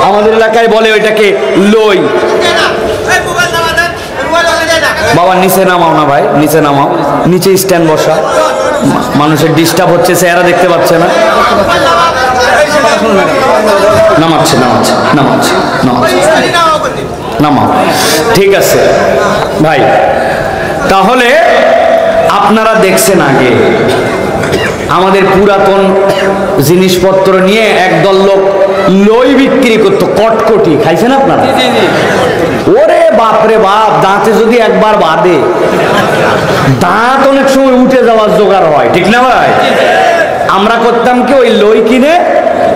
[SPEAKER 1] আমাদের এলাকায় বলে ওইটাকে লই। বাবা নিচে নামাও না ভাই, নিচে নামাও, নিচে স্ট্যান্ড বসা, মানুষের ডিস্টার্ব হচ্ছে, চেহারা দেখতে পাচ্ছে না। নামাচ্ছে নামাচ্ছে নামাচ্ছে নামাচ্ছে, নামাও, ঠিক আছে ভাই। তাহলে আপনারা দেখছেন আগে আমাদের পুরাতন জিনিসপত্র নিয়ে একদল লোক লই বিক্রি করতো, কটকটি খাইছেন আপনারা? ওরে বাপরে বাপ, দাঁতে যদি একবার বাঁধে, দাঁত অনেক সময় উঠে যাওয়ার জোগাড় হয়, ঠিক না ভাই? আমরা করতাম কি, ওই লই কিনে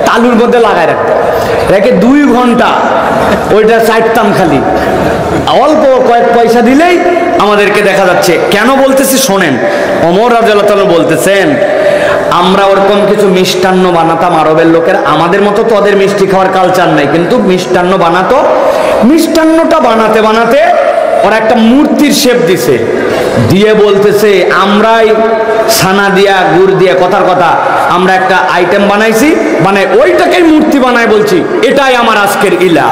[SPEAKER 1] তালুর মধ্যে লাগাই রাখতাম, রেখে 2 ঘন্টা ওইটা চাইতাম, খালি অল্প কয়েক পয়সা দিলেই আমাদেরকে দেখা যাচ্ছে। কেন বলতেছি শোনেন, ওমর রাদিয়াল্লাহু তাআলা বলতেছেন, আমরা ওরকম কিছু মিষ্টান্ন বানাতাম আরবের লোকের, আমাদের মতো তো ওদের মিষ্টি খাওয়ার কালচার নাই, কিন্তু মিষ্টান্ন বানাতো। মিষ্টান্নটা বানাতে বানাতে ওরা একটা মূর্তির শেপ দিছে, দিয়ে বলতেছে আমরাই ছানা দিয়া গুড় দিয়ে, কথার কথা, আমরা একটা আইটেম বানাইছি, মানে ওইটাকেই মূর্তি বানাই, বলছি এটাই আমার আজকের ইলাহ।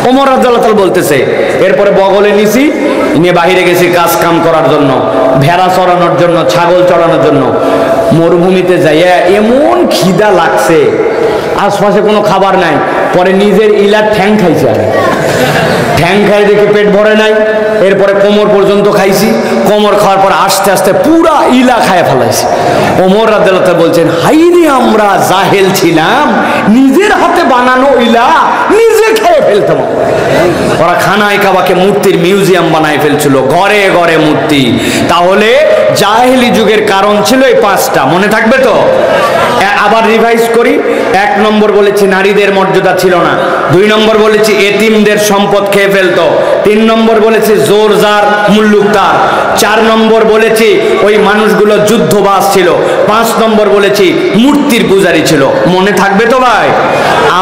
[SPEAKER 1] ওমর রাদিয়াল্লাহু তাআলা বলতেছে, এরপরে বগলে নিছি, নিয়ে বাহিরে গেছি কাজ কাম করার জন্য, ভেড়া চড়ানোর জন্য, ছাগল চড়ানোর জন্য। মরুভূমিতে যাইয়া এমন খিদা লাগছে, আশপাশে কোনো খাবার নাই, পরে নিজের ইলার ঠ্যাং খাইছে। আরে ঠ্যাং খাই দেখে পেট ভরে নাই, এরপরে কোমর পর্যন্ত খাইছি, কোমর খাওয়ার পর আস্তে আস্তে পুরা ইলা খায় ফেলাইছি। ওমর রাদিয়াল্লাহু তাআলা বলছেন, হাইরে আমরা জাহেল ছিলাম, নিজের হাতে বানানো ইলা নিজে খেয়ে ফেলতাম। ওরা খানায় কাবাকে মূর্তির মিউজিয়াম বানায় ফেলছিল, ঘরে ঘরে মূর্তি। তাহলে জাহেলি যুগের কারণ ছিল এই 5টা, মনে থাকবে তো? আবার রিভাইজ করি। 1 নম্বর বলেছি নারীদের মর্যাদা ছিল না, 2 নম্বর বলেছি এতিমদের সম্পদ খেয়ে ফেলতো, 3 নম্বর বলেছি জোর জার মুল্লুক তার, 4 নম্বর বলেছি ওই মানুষগুলো যুদ্ধবাজ ছিল, 5 নম্বর বলেছি মূর্তির পূজারী ছিল। মনে থাকবে তো ভাই?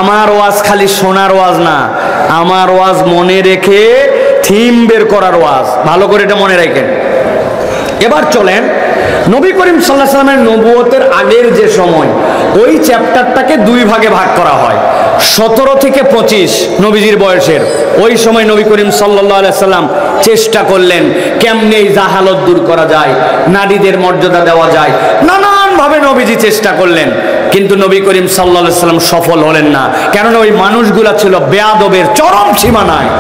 [SPEAKER 1] আমার ওয়াজ খালি শোনার ওয়াজ না, আমার ওয়াজ মনে রেখে থিম বের করার ওয়াজ, ভালো করে এটা মনে রাখেন। এবার চলেন, নবী করিম সাল্লাল্লাহু আলাইহি ওয়াসাল্লামের নবুয়তের আগের যে সময়, ওই চ্যাপ্টারটাকে 2 ভাগে ভাগ করা হয়। 17 থেকে 25 নবীজির বয়সের, ওই সময় নবী করিম সাল্লাল্লাহু আলাইহি ওয়াসাল্লাম চেষ্টা করলেন কেমনে এই জাহালত দূর করা যায়, নারীদের মর্যাদা দেওয়া যায়, নানানভাবে নবীজি চেষ্টা করলেন, কিন্তু নবী করিম সাল্লাল্লাহু আলাইহি ওয়াসাল্লাম সফল হলেন না। কেননা ওই মানুষগুলা ছিল বেয়াদবের চরম সীমানায়।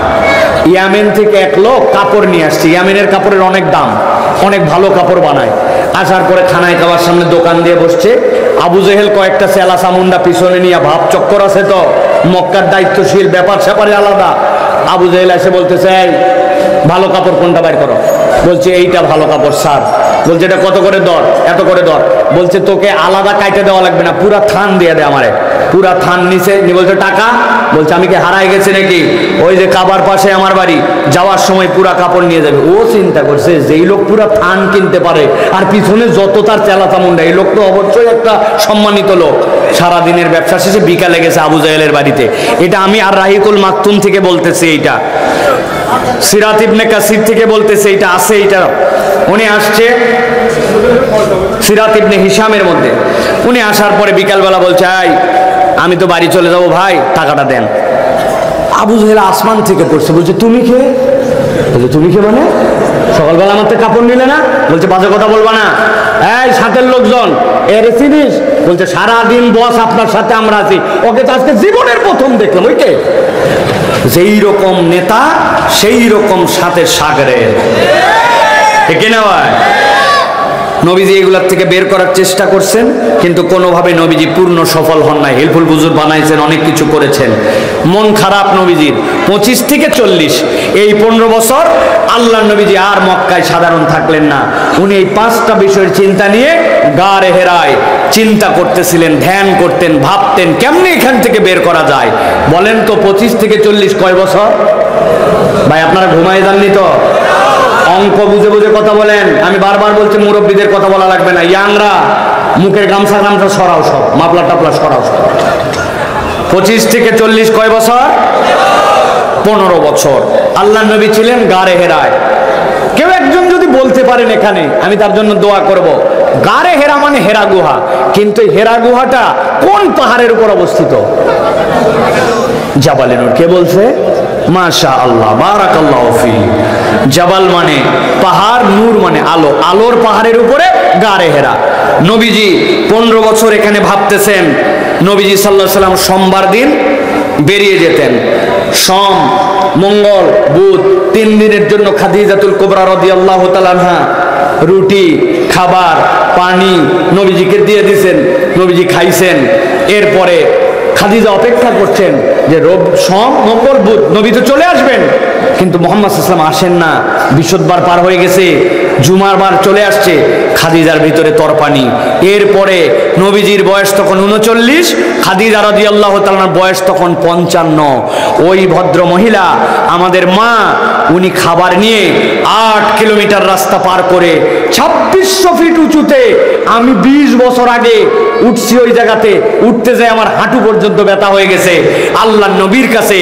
[SPEAKER 1] ইয়ামেন থেকে এক লোক কাপড় নিয়ে আসছে, ইয়ামেনের কাপড়ের অনেক দাম, অনেক ভালো কাপড় বানায়। আসার পরে খানায় খাওয়ার সামনে দোকান দিয়ে বসছে, আবু জেহেল কয়েকটা চেলা চামুন্ডা পিছনে নিয়ে, ভাব চক্কর আছে তো, মক্কার দায়িত্বশীল, ব্যাপার স্যাপারে আলাদা। আবু জেহেল এসে বলতেছে, এই ভালো কাপড় কোনটা বাইর করো। বলছে এইটা ভালো কাপড় স্যার। বলছে এটা কত করে দর? এত করে দর। বলছে তোকে আলাদা কাইটে দেওয়া লাগবে না, পুরা থান দিয়ে দে আমারে, পুরা থান নিচে। বলছে টাকা? বলছে আমি কি হারাই গেছি নাকি, ওই যে কাবার পাশে আমার বাড়ি, যাওয়ার সময় পুরা কাপড় নিয়ে যাবে। ও চিন্তা করছে যেই লোক পুরা থান কিনতে পারে আর পিছনে যত তার চেলা চামুন্ডা, এই লোক তো অবশ্যই একটা সম্মানিত লোক। সারাদিনের ব্যবসা শেষে বিকালে গেছে আবু জাহেলের বাড়িতে। এটা আমি আর রাহিকুল মাকতুম থেকে বলতেছি। এইটা সিরাত ইবনে কাসির থেকে বলতেছে এটা আছে, এটা উনি আসছে সিরাত ইবনে হিশামের মধ্যে। উনি আসার পরে বিকালবেলা বলছে, আমি তো বাড়ি চলে যাব ভাই, টাকাটা দেন। আবু জাহেল আসমান থেকে পড়ছে, বলছে তুমি কে? বলছে তুমি কে মানে? সকালবেলা আমার থেকে কাপড় নিলে না? বলছে বাজে কথা বলবা না। এই সাথের লোকজন, এর চিনিস? বলছে সারাদিন বস আপনার সাথে আমরা আছি, ওকে তো আজকে জীবনের প্রথম দেখলাম। ওই কে? যেই রকম নেতা সেই রকম সাথে সাগরে, ঠিক না ভাই? নবীজি এগুলার থেকে বের করার চেষ্টা করছেন, কিন্তু কোনোভাবে নবীজি পূর্ণ সফল হন নাই। হেল্পফুল বুজুর্গ বানাইছেন, অনেক কিছু করেছেন, মন খারাপ নবীজির। 25 থেকে 40 এই 15 বছর আল্লাহ নবীজি আর মক্কায় সাধারণ থাকলেন না। উনি এই 5টা বিষয়ের চিন্তা নিয়ে গারে হেরায় চিন্তা করতেছিলেন, ধ্যান করতেন, ভাবতেন কেমনে এখান থেকে বের করা যায়। বলেন তো 25 থেকে 40 কয় বছর? ভাই আপনারা ঘুমাই যাননি তো? অঙ্ক বুঝে বুঝে কথা বলেন। আমি বারবার বলছি মুরব্বীদের কথা বলা লাগবে না, ইয়াংরা মুখের গামছা সরাও, সব মাপলা টাপলা সরাও সব। 25 থেকে 40 কয় বছর? 15 বছর আল্লাহ নবী ছিলেন গারে হেরায়। কেউ একজন যদি বলতে পারেন এখানে, আমি তার জন্য দোয়া করব। গারে হেরা মানে হেরা গুহা, কিন্তু হেরা গুহাটা কোন পাহাড়ের উপর অবস্থিত? জাবালে নূর। কে বলছে? মাশাআল্লাহ, বারাকাল্লাহু ফি। জাবাল মানে পাহাড়, নূর মানে আলো, আলোর পাহাড়ের উপরে গারে হেরা। নবীজি 15 বছর এখানে ভাবতেছেন। নবীজি সাল্লাল্লাহু আলাইহি সাল্লাম সোমবার দিন বেরিয়ে যেতেন। সোম, মঙ্গল, বুধ 3 দিনের জন্য খাদিজাতুল কুবরা রাদিয়াল্লাহু তাআলা আনহা রুটি, খাবার, পানি নবীজিকে দিয়ে দিয়েছেন। নবীজি খাইছেন। এরপরে খাদিজা অপেক্ষা করছেন যে সোম, মঙ্গল, বুধ নবী তো চলে আসবেন, কিন্তু মুহাম্মদ সাল্লাল্লাহু আলাইহি ওয়াসাল্লাম আসেন না। বিশুদ্ধবার পার হয়ে গেছে, জুমার বার চলে আসছে, খাদিজার ভিতরে তরপানি। এরপরে নবীজির বয়স তখন 39, খাদিজা রাদিয়াল্লাহু তাআলার বয়স তখন 55। ওই ভদ্র মহিলা আমাদের মা, উনি খাবার নিয়ে 8 কিলোমিটার রাস্তা পার করে 2600 ফিট উঁচুতে, আমি 20 বছর আগে উঠছি ওই জায়গাতে, উঠতে যাই আমার হাঁটু পর্যন্ত ব্যথা হয়ে গেছে। আল্লাহ নবীর কাছে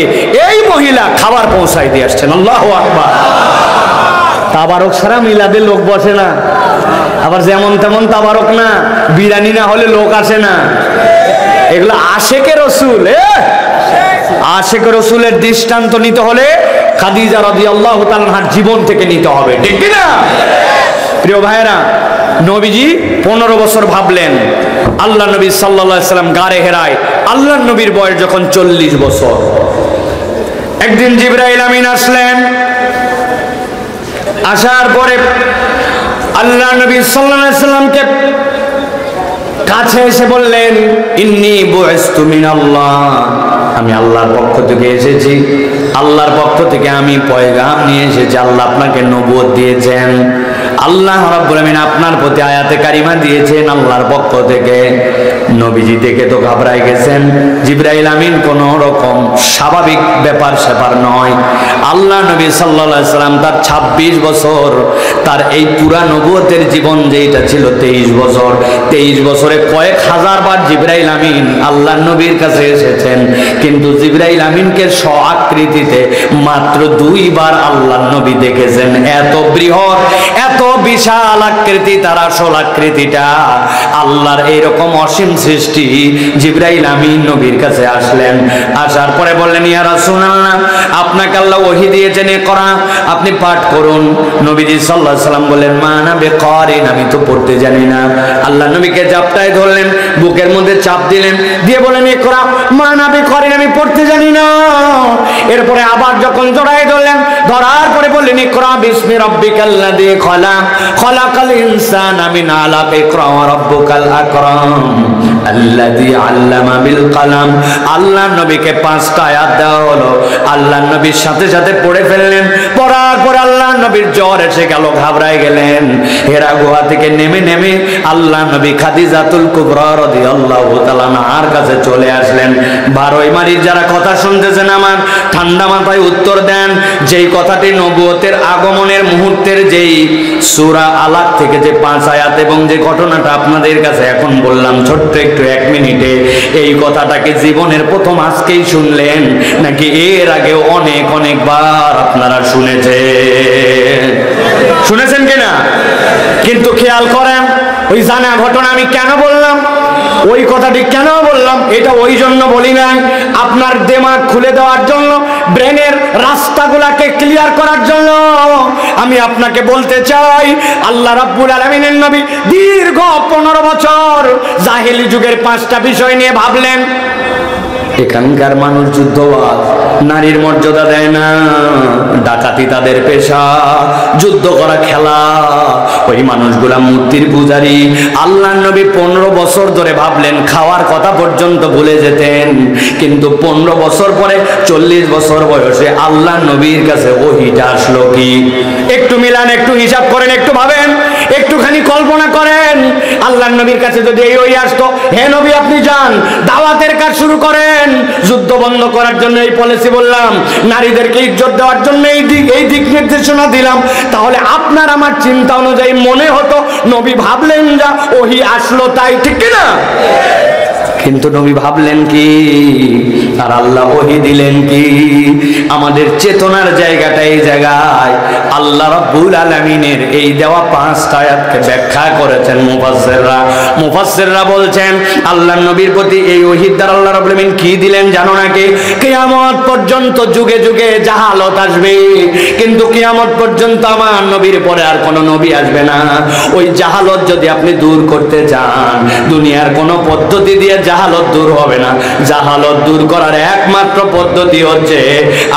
[SPEAKER 1] এই মহিলা খাবার পৌঁছাই দিয়ে আসছেন। আল্লাহু আকবার। তাবারক ছাড়া মিলাদে লোক বসে না, আবার যেমন তেমন তাবারক না, বিরিয়ানি না হলে লোক আসে না। এগুলো আশেকে রসুল। আশেকে রসুলের দৃষ্টান্ত নিতে হলে খাদিজা রাদিয়াল্লাহু তাআলার জীবন থেকে নিতে হবে, ঠিক কি না? প্রিয় ভাইরা, নবীজি 15 বছর ভাবলেন। আল্লাহ নবী সাল্লাল্লাহু আলাইহি সাল্লাম গারে হেরায়, আল্লাহ নবীর বয়স যখন 40 বছর, একদিন জিবরাইল আমিন আসলেন। আসার পরে আল্লাহ নবী সাল্লাল্লাহু আলাইহি সাল্লামকে কাছে এসে বললেন, ইন্নী বুইসতু মিনাল্লাহ, আমি আল্লাহর পক্ষ থেকে এসেছি। আল্লাহর পক্ষ থেকে আমি পয়গাম নিয়ে এসেছি। আল্লাহ আপনাকে নবুয়ত দিয়েছেন, আল্লাহ রাব্বুল আমিন আপনার প্রতি আয়াতে কারিমা দিয়েছেন আল্লাহর পক্ষ থেকে। নবীজি দেখে তো ঘাবড়ায় গেছেন। জিবরাইল আমিন কোন রকম স্বাভাবিক ব্যাপার স্যাপার নয়। আল্লাহ নবী সাল্লাল্লাহু আলাইহি সাল্লাম তার 26 বছর, তার এই পুরা নবুয়তের জীবন যেটা ছিল 23 বছর, 23 বছরে কয়েক হাজার বার জিবরাইল আমিন আল্লাহ নবীর কাছে এসেছেন, কিন্তু জিবরাইল আমিনকে আকৃতিতে মাত্র 2 বার আল্লাহ নবী দেখেছেন। এত বৃহৎ, এত বিশাল আকৃতি, তার আসল আকৃতিটা আল্লাহর এইরকম অসীম সৃষ্টি। জিবরাইল আমিন নবীর কাছে আসলেন। আসার পরে বললেন, ইয়া রাসূলুল্লাহ, আপনাকে আল্লাহ ওহী দিয়েছেন, ইকরা, আপনি পাঠ করুন। নবীজি সাল্লাল্লাহু আলাইহি সাল্লাম বললেন, মা আনা বিকারিন, আমি তো পড়তে জানি না। আল্লাহ নবীকে জাপটায় ধরলেন, বুকের মধ্যে চাপ দিলেন, দিয়ে বলেন, ইকরা, মা আনা বিকারিন, আমি পড়তে জানি না। এরপরে আবার যখন জড়ায় ধরলেন, ধরার পরে বললেন, ইকরা বিসমি রাব্বিকাল্লাযী খলাক, খলাকাল ইনসানা মিন আলাক, ইকরা ওয়া রাব্বুকাল আকরাম আল্লাযী আল্লামা বিল কলম। আল্লাহ নবীকে 5টা আয়াত দেওয়া হলো। আল্লাহ নবীর সাথে সাথে পড়ে ফেললেন। পড়ার পরে আল্লাহ নবীর জ্বর এসে গেল, ঘাবড়ায় গেলেন। হেরা গুহা থেকে নেমে নেমে আল্লাহ নবী খাদিজাতুল কুবরা রাদিয়াল্লাহু তাআলা আনহার কাছে চলে আসলেন। 12 মারির যারা কথা শুনতেছেন, আমার ঠান্ডা মাথায় উত্তর দেন। যেই কথাটি নবুয়ত
[SPEAKER 2] মৌতের আগমনের মুহূর্তের যেই সূরা আলাক থেকে যে 5 আয়াত এবং যে ঘটনাটা আপনাদের কাছে এখন বললাম ছোট্ট একটু 1 মিনিটে, এই কথাটাকে জীবনের প্রথম আজকেই শুনলেন নাকি এর আগে অনেকবার আপনারা শুনেছেন কিনা? কিন্তু খেয়াল করেন, ওই জানা ঘটনা আমি কেন বললাম, ওই কথাটি কেন বললাম, এটা ওই জন্য বলি নাই, আপনার দিমাগ খুলে দেওয়ার জন্য, ব্রেনের রাস্তাগুলাকে ক্লিয়ার করার জন্য আমি আপনাকে বলতে চাই, আল্লাহ রাব্বুল আলামিনের নবী দীর্ঘ 15 বছর জাহেলি যুগের 5টা বিষয় নিয়ে ভাবলেন। এখানকার মানুষ যুদ্ধবাজ, নারীর মর্যাদা দেয় না, ডাকাতি তাদের পেশা, যুদ্ধ করা খেলা, ওই মানুষগুলা মূর্তির পূজারী। আল্লাহর নবী 15 বছর ধরে ভাবলেন, খাওয়ার কথা পর্যন্ত ভুলে যেতেন, কিন্তু 15 বছর পরে 40 বছর বয়সে আল্লাহর নবীর কাছে ওহীটা আসলো কি? একটু মিলান, একটু হিসাব করেন, একটু ভাবেন, একটুখানি কল্পনা করেন। আল্লাহর নবীর কাছে যদি এই ওহী আসতো, হে নবী আপনি যান, দাওয়াতের কাজ শুরু করেন, যুদ্ধ বন্ধ করার জন্য এই পলিসি বললাম, নারীদেরকে ইজ্জত দেওয়ার জন্য এই দিক নির্দেশনা দিলাম, তাহলে আপনার আমার চিন্তা অনুযায়ী মনে হতো নবী ভাবলেন যা ওহী আসলো তাই, ঠিক কিনা? কিন্তু নবী ভাবলেন কি আর আল্লাহ ওহী দিলেন কি? আমাদের চেতনার জায়গাটা এই জায়গায় আল্লাহ রাব্বুল আলামিনের এই দেওয়া 5টা আয়াতকে ব্যাখ্যা করেছেন মুফাসসিররা বলছেন, আল্লাহর নবীর প্রতি এই ওহীর দ্বারা আল্লাহ রাব্বুল আলামিন কি দিলেন জানো নাকি? কিয়ামত পর্যন্ত যুগে যুগে জাহালত আসবে, কিন্তু কিয়ামত পর্যন্ত আমার নবীর পরে আর কোনো নবী আসবে না। ওই জাহালত যদি আপনি দূর করতে চান, দুনিয়ার কোনো পদ্ধতি দিয়ে জাহালত দূর হবে না। জাহালত দূর করার একমাত্র পদ্ধতি হচ্ছে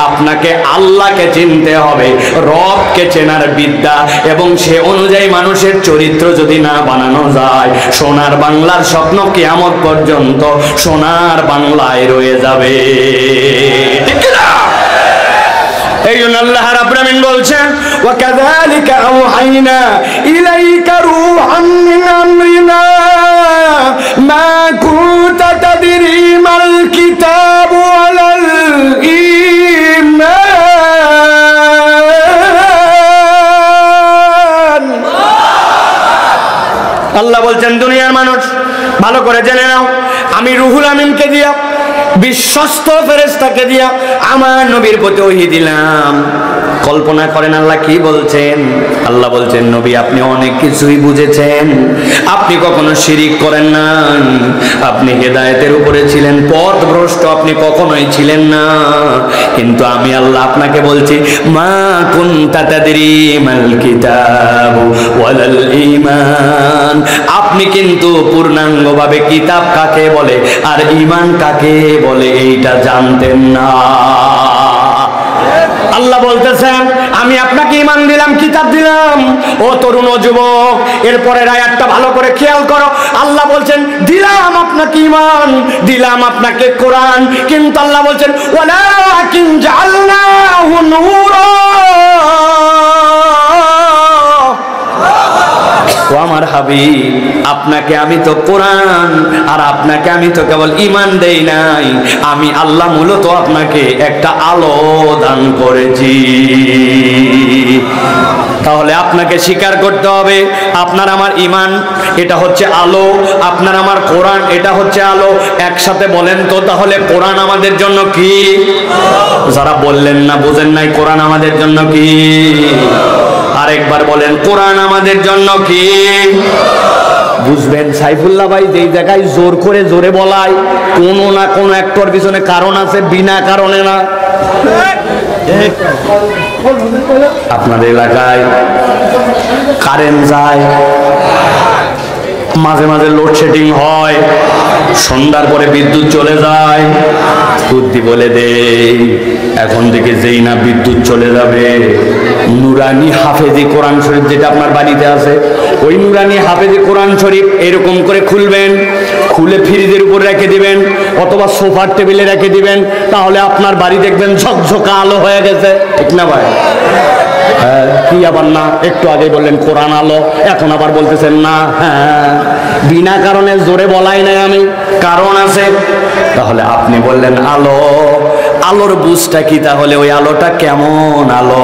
[SPEAKER 2] আপনাকে আল্লাহকে চিনতে হবে, রবকে চেনার বিদ্যা, এবং সে অনুযায়ী মানুষের চরিত্র যদি না বানানো যায়, সোনার বাংলার স্বপ্ন কিয়ামত পর্যন্ত সোনার বাংলায় রয়ে যাবে, ঠিক না? এই জন্য আল্লাহ রাব্বুল আলামিন বলছেন, ওয়া কাযালিকা আওহাইনা ইলাইকা রূহান মিন আমরিনা মা কুনতা তাদরি মাল কিতাবু ওয়ালাল ঈমান। আল্লাহ বলছেন, দুনিয়ার মানুষ ভালো করে জেনে নাও, আমি রুহুল আমিনকে দিয়া, বিশ্বস্ত ফেরেশতাকে দিয়া আমার নবীর প্রতি ওহী দিলাম। কল্পনা করেন আল্লাহ কি বলছেন? আল্লাহ বলছেন, নবী আপনি অনেক কিছুই বুঝেছেন, আপনি কখনো শিরিক করেন না, আপনি হেদায়েতের উপরে ছিলেন, পথভ্রষ্ট আপনি কখনোই ছিলেন না, কিন্তু আমি আল্লাহ আপনাকে বলছি, মা কুনতা তাদরি মাল কিতাব ওয়ালাল ঈমান, আপনি কিন্তু পূর্ণাঙ্গভাবে কিতাব কাকে বলে আর ঈমান কাকে বলে এইটা জানতেন না। আল্লাহ বলতেছেন, আমি আপনাকে ঈমান দিলাম, কিতাব দিলাম। ও তরুণ, ও যুবক, এরপরের আয়াতটা ভালো করে খেয়াল করো। আল্লাহ বলছেন, দিলাম আপনাকে ঈমান, দিলাম আপনাকে কোরআন, কিন্তু আল্লাহ বলছেন, ওয়ালাকিন জাআলনাহু নূরা। ও আমার হাবিব, আপনাকে আমি তো কোরআন আর আপনাকে আমি তো কেবল ঈমান দেই নাই, আমি আল্লাহ মূলত আপনাকে একটা আলো দান করেছি। তাহলে আপনাকে স্বীকার করতে হবে, আপনার আমার ঈমান এটা হচ্ছে আলো, আপনার আমার কোরআন এটা হচ্ছে আলো। একসাথে বলেন তো, তাহলে কোরআন আমাদের জন্য কি? যারা বললেন না, বুঝেন নাই, কোরআন আমাদের জন্য কি? আরেকবার বলেন, কোরআন আমাদের জন্য কি? বুঝবেন সাইফুল্লাহ ভাই যেই জায়গায় জোর করে জোরে বলায়, কোনো না কোনো একটার পিছনে কারণ আছে, বিনা কারণে না। আপনাদের এলাকায় কারেন্ট যায়, মাঝে মাঝে লোডশেডিং হয়, সন্ধ্যার পরে বিদ্যুৎ চলে যায়, বুদ্ধি বলে দেই এখন থেকে যেই না বিদ্যুৎ চলে যাবে, নুরানি হাফেজি কোরআন শরীফ যেটা আপনার বাড়িতে আছে, ওই নুরানি হাফেজি কোরআন শরীফ এরকম করে খুলবেন, খুলে ফ্রিজের উপর রেখে দিবেন অথবা সোফার টেবিলে রেখে দিবেন, তাহলে আপনার বাড়ি দেখবেন ঝকঝকা আলো হয়ে গেছে, ঠিক না ভাই? হ্যাঁ, কি আবার না? একটু আগে বললেন কোরআন আলো, এখন আবার বলতেছেন না। হ্যাঁ, বিনা কারণে জোরে বলাই নাই আমি, কারণ আছে। তাহলে আপনি বললেন আলো, আলোর বুঝটা কি? তাহলে ওই আলোটা কেমন আলো?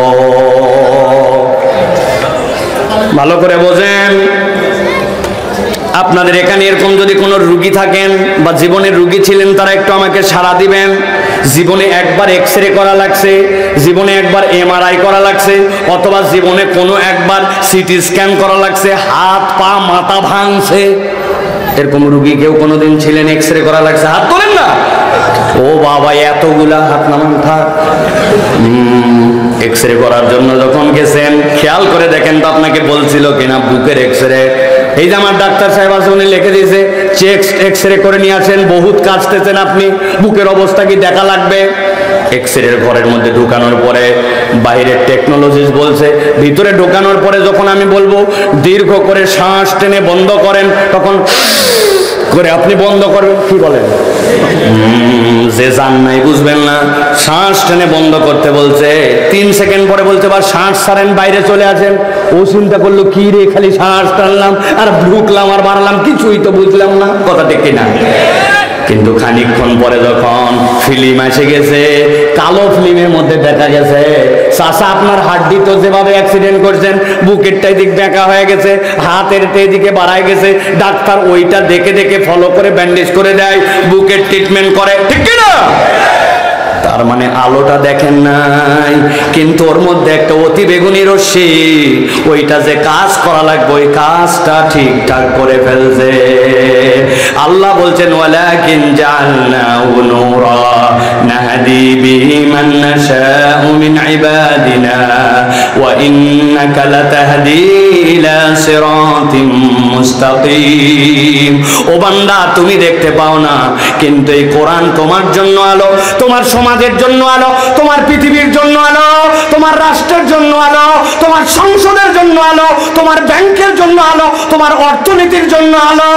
[SPEAKER 1] ভালো করে বোঝেন। আপনাদের এখানে এরকম যদি কোনো রুগী থাকেন বা জীবনের রুগী ছিলেন, তারা একটু আমাকে সাড়া দিবেন। জীবনে একবার এক্সরে করা লাগছে, জীবনে একবার এমআরআই করা লাগছে, অথবা জীবনে কোনো একবার সিটি স্ক্যান করা লাগছে, হাত পা মাথা ভাঙছে, এরকম রুগী কেউ কোনোদিন ছিলেন? এক্সরে করা লাগছে, হাত তোলেন না। ও বাবা, এতগুলা হাত নামান থাক। এক্সরে করার জন্য যখন গেছেন, খেয়াল করে দেখেন তো আপনাকে বলছিল কিনা বুকের এক্সরে। এই যে আমার ডাক্তার সাহেব আছে, উনি লিখে দিয়েছে চেস্ট এক্সরে করে নিয়ে আসেন। বহুত কাঁচতেছেন আপনি, বুকের অবস্থা কি দেখা লাগবে? এক্সরের ঘরের মধ্যে ঢুকানোর পরে বাইরের টেকনোলজিস্ট বলছে, ভিতরে ঢুকানোর পরে যখন আমি বলবো দীর্ঘ করে শ্বাস টেনে বন্ধ করেন, তখন করে আপনি বন্ধ করবেন। কি বলেন? যে জান নাই বুঝবেন না, শ্বাস টেনে বন্ধ করতে বলছে। 3 সেকেন্ড পরে বলছে বা শ্বাস ছাড়েন, বাইরে চলে আসেন। ও চিন্তা করলো কি রে, খালি শ্বাস টানলাম আর ঢুকলাম আর বাড়ালাম, কিছুই তো বুঝলাম না। কথা ঠিক কিনা? কিন্তু খানিকক্ষণ পরে যখন ফিল্ম এসে গেছে, কালো ফিল্মের মধ্যে দেখা গেছে চাচা আপনার হাড্ডি তো যেভাবে অ্যাক্সিডেন্ট করছেন, বুকেরটাই দিক বেঁকা হয়ে গেছে, হাতের এদিকে বাড়ায় গেছে। ডাক্তার ওইটা দেখে দেখে ফলো করে ব্যান্ডেজ করে দেয়, বুকের ট্রিটমেন্ট করে। ঠিক কিনা? তার মানে আলোটা দেখেন নাই, কিন্তু ওর মধ্যে একটা অতি বেগুনি রশ্মি, ওইটা যে কাজ করা লাগবে ওই কাজটা ঠিকঠাক করে ফেলছে। আল্লাহ বলছেন ওয়ালাকিন জাআলনাহু নূরা নাহদি বিহি মান নাশাউ মিন ইবাদিনা ওয়া ইন্নাকা লাতাহদি ইলা সিরাতিম মুস্তাকিম। ও বান্দা, তুমি দেখতে পাও না, কিন্তু এই কোরআন তোমার জন্য আলো, তোমার সমাজের জন্য আলো, তোমার পৃথিবীর জন্য আলো, তোমার রাষ্ট্রের জন্য আলো, তোমার সংসদের জন্য আলো, তোমার ব্যাংকের জন্য আলো, তোমার অর্থনীতির জন্য আলো।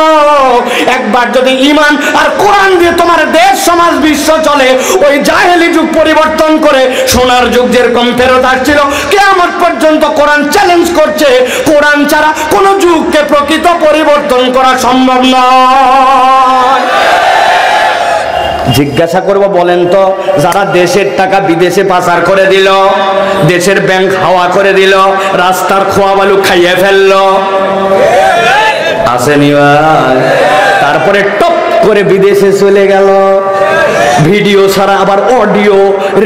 [SPEAKER 1] একবার যদি ঈমান আর কোরআন দিয়ে তোমার দেশ সমাজ বিশ্ব চলে, ওই জাহেলি যুগ পরিবর্তন করে সোনার যুগ যেরকম ফেরত আসছিল, কিয়ামত পর্যন্ত কোরআন চ্যালেঞ্জ করছে, কোরআন ছাড়া কোন যুগকে প্রকৃত পরিবর্তন করা সম্ভব নয়। জিজ্ঞাসা করব, বলেন তো, যারা দেশের টাকা বিদেশে পাচার করে দিল, দেশের ব্যাংক হাওয়া করে দিল, রাস্তার খোয়া বালু খাইয়ে ফেললো, আসেনি ভাই? তারপরে টপ করে বিদেশে চলে গেল, ভিডিও ছাড়া আবার অডিও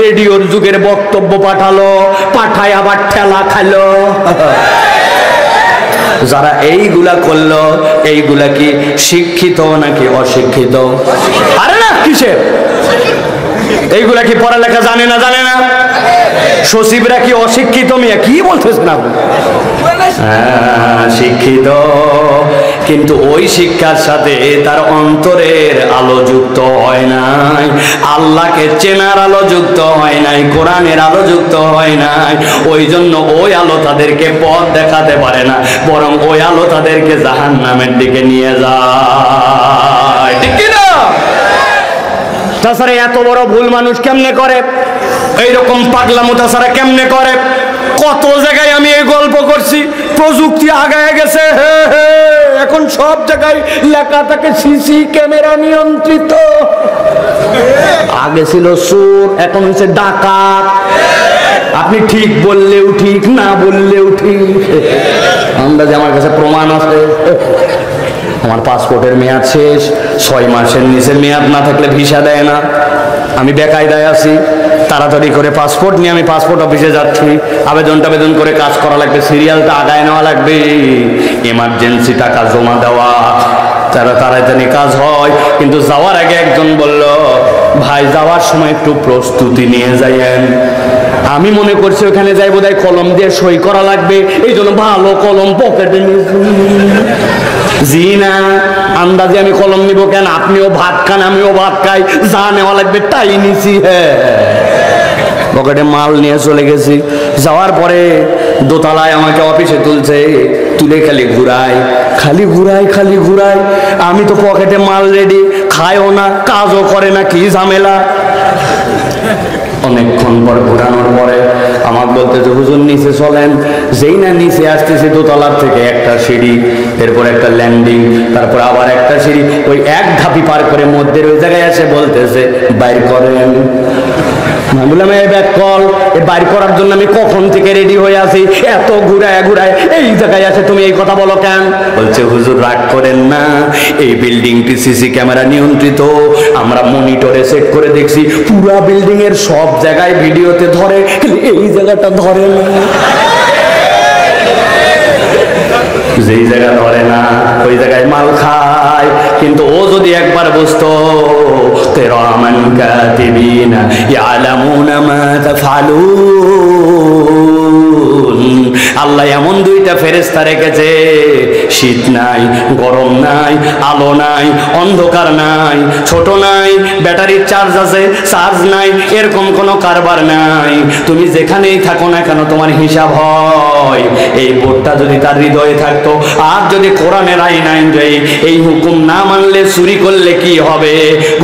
[SPEAKER 1] রেডিওর যুগের বক্তব্য পাঠালো, পাঠায় আবার ঠেলা খাইলো। যারা এইগুলা করলো, এইগুলা কি শিক্ষিত নাকি অশিক্ষিত? আরে না, কিসের এইগুলা কি পড়ালেখা জানে না? জানে না। সচিবরা কি অশিক্ষিত? মিয়া কি বলতেছেন আপনি? হ্যাঁ, শিক্ষিত, কিন্তু ওই শিক্ষার সাথে তার অন্তরের আলো যুক্ত হয় নাই, আল্লাহকে চেনার আলো যুক্ত হয় নাই, কোরআনের আলো যুক্ত হয় নাই। ওই জন্য ওই আলো তাদেরকে পথ দেখাতে পারে না, বরং ওই আলো তাদেরকে জাহান্নামের দিকে নিয়ে যায়। ঠিক কিনা? তাছাড়া এত বড় ভুল মানুষ কেমনে করে? এইরকম পাগলামো তাছাড়া কেমনে করে? কত জায়গায় আমি এই গল্প করছি, প্রযুক্তি আগায় গেছে, এখন সব জায়গায় লেখা থাকে সিসি ক্যামেরা নিয়ন্ত্রিত। আগে ছিল চোর, এখন হচ্ছে ডাকাত। আপনি ঠিক বললেও ঠিক, না বললেও ঠিক। আমরা যে আমার কাছে প্রমাণ আছে, আমার পাসপোর্টের মেয়াদ শেষ, 6 মাসের নিচে মেয়াদ না থাকলে ভিসা দেয় না। আমি বেকায়দায় আছি, তাড়াতাড়ি করে পাসপোর্ট নিয়ে আমি পাসপোর্ট অফিসে যাচ্ছি, আবেদন করে কাজ করা লাগবে, সিরিয়ালটা আগায় নেওয়া লাগবে, এমার্জেন্সি টাকা জমা দেওয়া, তাড়াতাড়ি কাজ হয়। কিন্তু যাওয়ার আগে একজন বলল, ভাই যাওয়ার সময় একটু প্রস্তুতি নিয়ে যাইয়েন। আমি মনে করছি ওখানে যাই বোধহয় কলম দিয়ে সই করা লাগবে, এই জন্য ভালো কলম পকেটে নিয়েছি। জি না, আন্দাজে আমি কলম নিব কেন? আপনিও ভাত খান, আমিও ভাত খাই, যা নেওয়া লাগবে তাই নিছি। হ্যাঁ, পকেটে মাল নিয়ে চলে গেছি। যাওয়ার পরে দোতলায় আমাকে অফিসে তুলছে, তুলে খালি ঘুরাই। আমি তো পকেটে মাল রেডি, খায়ও না, কাজও করে না, কি ঝামেলা। অনেকক্ষণ পর ঘুরানোর পরে আমার বলতেছে, হুজুর নিচে চলেন। যেই না নিচে আসতেছি, দোতলার থেকে একটা সিঁড়ি, এরপর একটা ল্যান্ডিং, তারপর আবার একটা সিঁড়ি, ওই এক ধাপি পার করে মধ্যের ওই জায়গায় এসে বলতেছে, বাইর করেন। বললাম এই ব্যাগ কল এ বাইর করার জন্য আমি কখন থেকে রেডি হয়ে আছি, এত ঘুরায় ঘুরায় এই জায়গায় আসে তুমি এই কথা বলো কেন? বলছে হুজুর রাগ করেন না, এই বিল্ডিংটি সিসি ক্যামেরা নিয়ন্ত্রিত, আমরা মনিটরে চেক করে দেখছি পুরা বিল্ডিং এর সব জায়গায় ভিডিওতে ধরে, এই জায়গাটা ধরে না। যেই জায়গা ধরে না ওই জায়গায় মাল খায়। কিন্তু ও যদি একবার বুঝতো কিরামান কাতিবিনা ইয়ালামুনা মা তাফআলুন, আল্লাহ এমন দুইটা ফেরেশতা রেখেছে, শীত নাই, গরম নাই, আলো নাই, অন্ধকার নাই, ছোট নাই, ব্যাটারির চার্জ আছে, চার্জ নাই, এরকম কোনো কারবার নাই। তুমি যেখানেই থাকো না কেন তোমার হিসাব হয়। এই বোর্ডটা যদি তার হৃদয়ে থাকতো, আর যদি কোরআনের আইন এই হুকুম না মানলে চুরি করলে কি হবে,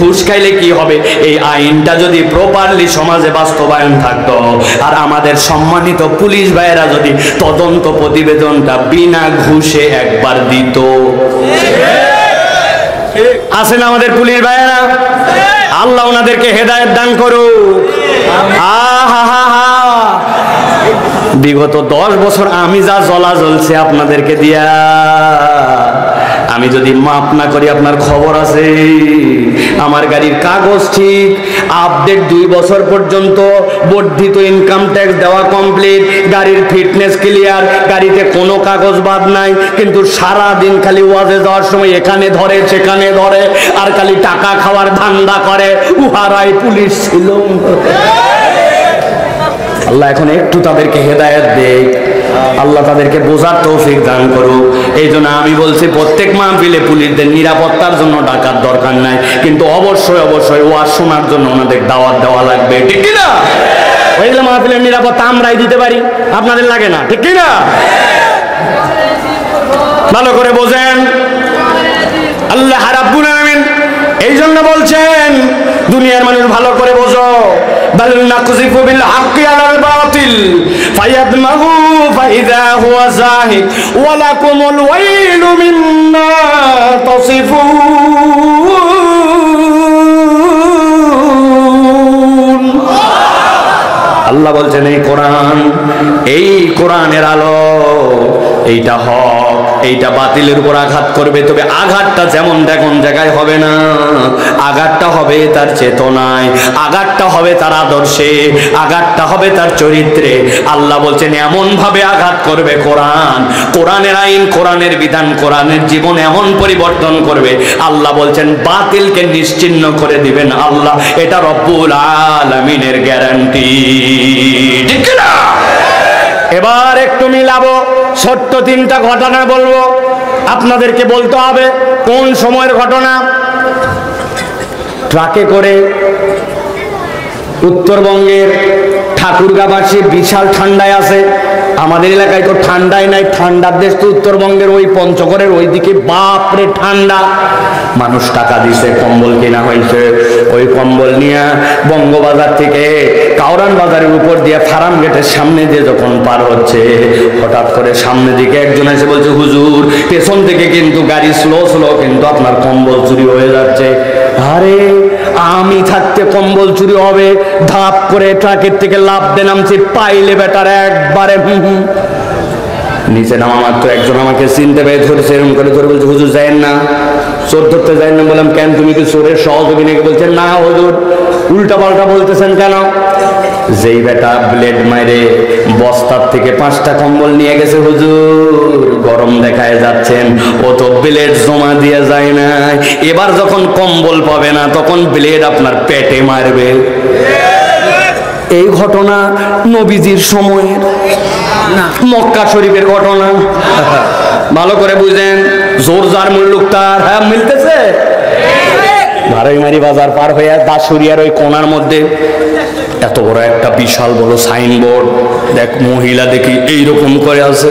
[SPEAKER 1] ঘুষ খাইলে কি হবে, এই আইনটা যদি প্রপারলি সমাজে বাস্তবায়ন থাকতো, আর আমাদের সম্মানিত পুলিশ ভাইয়েরা যদি তদন্ত প্রতিবেদনটা বিনা ঘুষে একবার দিত। আছে না আমাদের পুলিশ ভাইয়েরা? আল্লাহ ওনাদেরকে হেদায়েত দান করুক। বিগত 10 বছর আমি যা জ্বলা জ্বলছে আপনাদেরকে দিয়া, আমি যদি মাপ না করি আপনার খবর আছে। আমার গাড়ির কাগজ ঠিক, আপডেট 2 বছর পর্যন্ত, বর্ধিত ইনকাম ট্যাক্স দেওয়া কমপ্লিট, গাড়ির ফিটনেস ক্লিয়ার, গাড়িতে কোনো কাগজ বাদ নাই। কিন্তু সারা দিন খালি ওয়াজে যাওয়ার সময় এখানে ধরে সেখানে ধরে, আর খালি টাকা খাওয়ার ধান্দা করে। উহারাই পুলিশ ছিল। আল্লাহ এখন একটু তাদেরকে হেদায়েত দেয়, আল্লাহ তাদেরকে বোঝার তৌফিক দান করুক। এই জন্য আমি বলছি প্রত্যেক মাহফিলে পুলিশদের নিরাপত্তার জন্য ডাকার দরকার নাই, কিন্তু অবশ্যই অবশ্যই ওয়াজ শোনার জন্য ওনাদের দাওয়াত দেওয়া লাগবে, ঠিক কি না? ওইগুলো মাহফিলের নিরাপত্তা আমরাই দিতে পারি, আপনাদের লাগে না, ঠিক কি না? ভালো করে বোঝেন। আল্লাহ রাব্বুল আলামিন এই জন্য বলছেন, দুনিয়ার মানুষ ভালো করে বোঝো, বাল নাকযিফু বিল হাক্কি আলাল বাতিল ফায়াদমাহু ফাইযা হুয়া যাহিক ওয়া লাকুমুল ওয়াইলু মিম্মা তাসিফুন। আল্লাহ বলছেন এই কোরআনের আলো, এইটা হক, এইটা বাতিলের উপর আঘাত করবে, তবে আঘাতটা যেমন দেখুন জায়গায় হবে না, আঘাতটা হবে তার চেতনায়, আঘাতটা হবে তার আদর্শে, আঘাতটা হবে তার চরিত্রে। আল্লাহ বলছেন এমন ভাবে আঘাত করবে কোরআন, কোরআনের আইন, কোরআনের বিধান, কোরআনের জীবন এমন পরিবর্তন করবে। আল্লাহ বলছেন বাতিলকে নিশ্চিহ্ন করে দিবেন আল্লাহ, এটা রব্বুল আলামিনের গ্যারান্টি, ঠিক না? এবার একটু মিলাবো, ছোট্ট 3টা ঘটনা বলবো, আপনাদেরকে বলতে হবে কোন সময়ের ঘটনা। ট্রাকে করে উত্তরবঙ্গের ঠাকুরগাঁবাসী বিশাল ঠান্ডায় আছে, আমাদের এলাকায় তো ঠান্ডাই নাই, ঠান্ডার দেশ তো উত্তরবঙ্গের ওই পঞ্চগড়ের ওইদিকে, বাপরে ঠান্ডা। মানুষ টাকা দিছে, কম্বল কেনা হয়েছে, ওই কম্বল নিয়ে বঙ্গবাজার থেকে কাউরান বাজারের উপর দিয়ে ফার্ম গেটের সামনে দিয়ে যখন পার হচ্ছে, হঠাৎ করে সামনে দিকে একজন এসে বলছে, হুজুর পেছন থেকে কিন্তু গাড়ি স্লো কিন্তু আপনার কম্বল চুরি হয়ে যাচ্ছে। আরে আমি থাকতে কম্বল চুরি হবে? ধাপ করে ট্রাকের থেকে লাফ দিয়ে নামছি, পাইলে বেটার একবারে নিচে নামা মাত্র একজন আমাকে চিনতে পেরে ধরেছে, এরকম করে ধরে বলছে, হুজুর যায়েন না, চোর ধরতে যাই না। বললাম কেন, তুমি কি চোরের সহযোগী নাকি? বলছেন না হুজুর, উল্টা পাল্টা বলতেছেন কেন? যেই বেটা ব্লেড মাইরে বস্তার থেকে 5টা কম্বল নিয়ে গেছে হুজুর, গরম দেখায় যাচ্ছেন, ও তো ব্লেড জমা দিয়ে যায় না, এবার যখন কম্বল পাবে না তখন ব্লেড আপনার পেটে মারবে। এই ঘটনা নবীজির সময়ের, মক্কা শরীফের ঘটনা। ভালো করে বুঝেন, জোর যার মুল্লুক তার। হ্যাঁ মিলতেছে। ভারইমারি বাজার পার হয়ে দাসুরিয়ার ওই কোনার মধ্যে এত বড় একটা বিশাল বড় সাইনবোর্ড, দেখ মহিলা দেখি এইরকম করে আছে,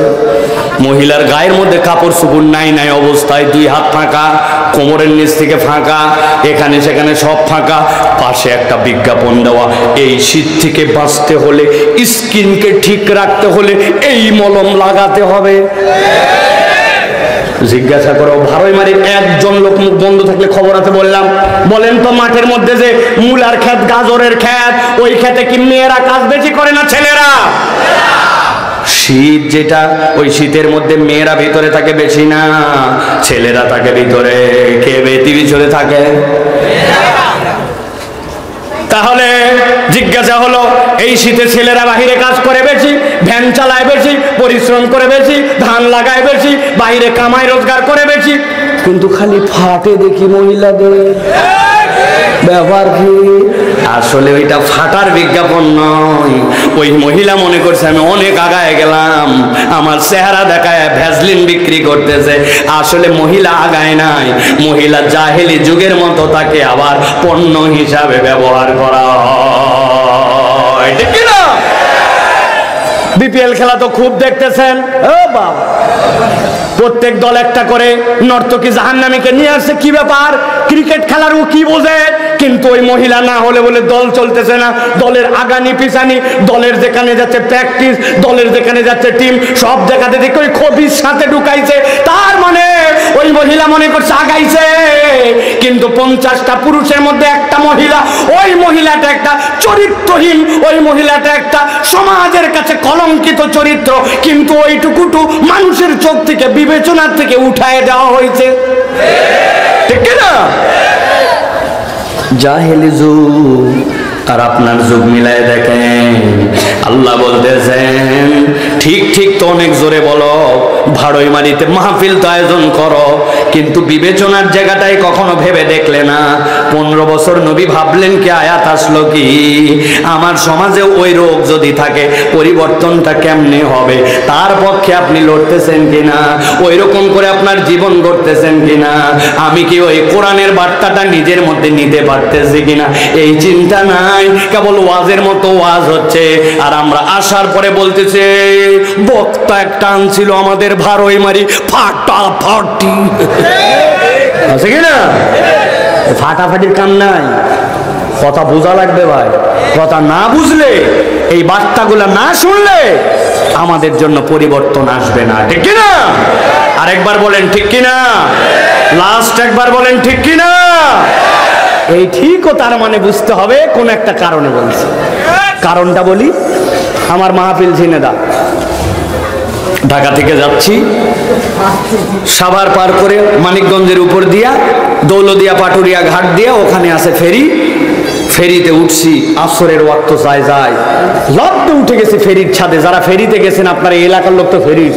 [SPEAKER 1] মহিলার গায়ের মধ্যে কাপড় চোপড় নাই অবস্থায়, 2 হাত ফাঁকা, কোমরের নিচ থেকে ফাঁকা, এখানে সেখানে সব ফাঁকা, পাশে একটা বিজ্ঞাপন দেওয়া, এই শীত থেকে বাঁচতে হলে, স্কিনকে ঠিক রাখতে হলে এই মলম লাগাতে হবে। জিজ্ঞাসা করো ভারইমারির একজন লোক মুখ বন্ধ থাকলে খবর আছে বললাম, বলেন তো মাঠের মধ্যে যে মূলার ক্ষেত, গাজরের ক্ষেত, ওই ক্ষেতে কি মেয়েরা কাজ বেশি করে না ছেলেরা? শীত যেটা, ওই শীতের মধ্যে মেয়েরা ভিতরে থাকে বেশি না, ছেলেরা থাকে ভিতরে। কে বেতি ভিতরে থাকে? তাহলে জিজ্ঞাসা হলো, এই শীতে ছেলেরা বাহিরে কাজ করে বেশি, ভ্যান চালায় বেশি, পরিশ্রম করে বেশি, ধান লাগায় বেশি, বাইরে কামাই রোজগার করে বেশি, কিন্তু খালি ফাটে দেখি মহিলাদের। ব্যাপার কি? আসলে ওইটা ফাটার বিজ্ঞাপন নয়। ওই মহিলা মনে করছে আমি অনেক আগায় গেলাম, আমার চেহারা দেখায় ভ্যাসলিন বিক্রি করতেছে। আসলে মহিলা আগায় নাই, মহিলা জাহেলি যুগের মতো তাকে আবার পণ্য হিসাবে ব্যবহার করা হয়, ঠিক না? বিপিএল খেলা তো খুব দেখতেছেন। ও বাবা, প্রত্যেক দল একটা করে নর্তকী জাহান্নামীকে নিয়ে আসছে। কি ব্যাপার? ক্রিকেট খেলার ও কি বোঝে? কিন্তু ওই মহিলা না হলে বলে দল চলতেছে না, দলের আগানি পিছানি, দলের যেখানে যাচ্ছে প্র্যাকটিস, দলের যেখানে যাচ্ছে টিম, সব জায়গাতে দেখে ওই খবির সাথে ঢুকাইছে। তার মানে ওই মহিলা মনে করছে আগাইছে, কিন্তু 50টা পুরুষের মধ্যে একটা মহিলা, ওই মহিলাটা একটা চরিত্রহীন, ওই মহিলাটা একটা সমাজের কাছে কলঙ্কিত চরিত্র, কিন্তু ওইটুকুটু মানুষের চোখ থেকে, বিবেচনার থেকে উঠায় দেওয়া হয়েছে, ঠিক না? জাহেলি যুগ আর আপনার যুগ মিলায় দেখেন। আল্লাহ বলতেছেন ঠিক ঠিক তো অনেক জোরে বলো, ভাড়ইমারিতে মাহফিল তো আয়োজন করো, কিন্তু বিবেচনার জায়গাটাই কখনো ভেবে দেখলে না। 15 বছর নবী ভাবলেন কি আয়াত আসলো কি আমার সমাজে ওই রোগ যদি থাকে পরিবর্তনটা কেমনে হবে, তার পক্ষে আপনি লড়তেছেন কিনা, ওই রকম করে আপনার জীবন গড়তেছেন কিনা, আমি কি ওই কোরআনের বার্তাটা নিজের মধ্যে নিতে পারতেছি কিনা, এই চিন্তা নাই। কেবল ওয়াজের মতো ওয়াজ হচ্ছে, আর আমরা আসার পরে বলতেছে বক্তা একটা আনছিল আমাদের ভাড়ইমারি ফাটাফাটি, আছে কিনা? ফাটাফাটির কাম নাই, কথা বোঝা লাগবে ভাই। কথা না বুঝলে, এই বার্তাগুলো না শুনলে আমাদের জন্য পরিবর্তন আসবে না, ঠিক কিনা? আরেকবার বলেন ঠিক কিনা? লাস্ট একবার বলেন ঠিক কিনা? এই ঠিকও তার মানে বুঝতে হবে কোন একটা কারণে বলছে। কারণটা বলি, আমার মাহফিল ঝিনেদা, ঢাকা থেকে যাচ্ছি, সাভার পার করে মানিকগঞ্জের উপর দিয়া দৌলদিয়া পাটুরিয়া ঘাট দিয়া ওখানে আছে ফেরি, ফেরিতে উঠছি, আসরের ওয়াক্ত যায় যায়, লব্ধে উঠে গেছি ফেরির ছাদে। যারা ফেরিতে গেছেন আপনার এই এলাকার লোক তো ফেরির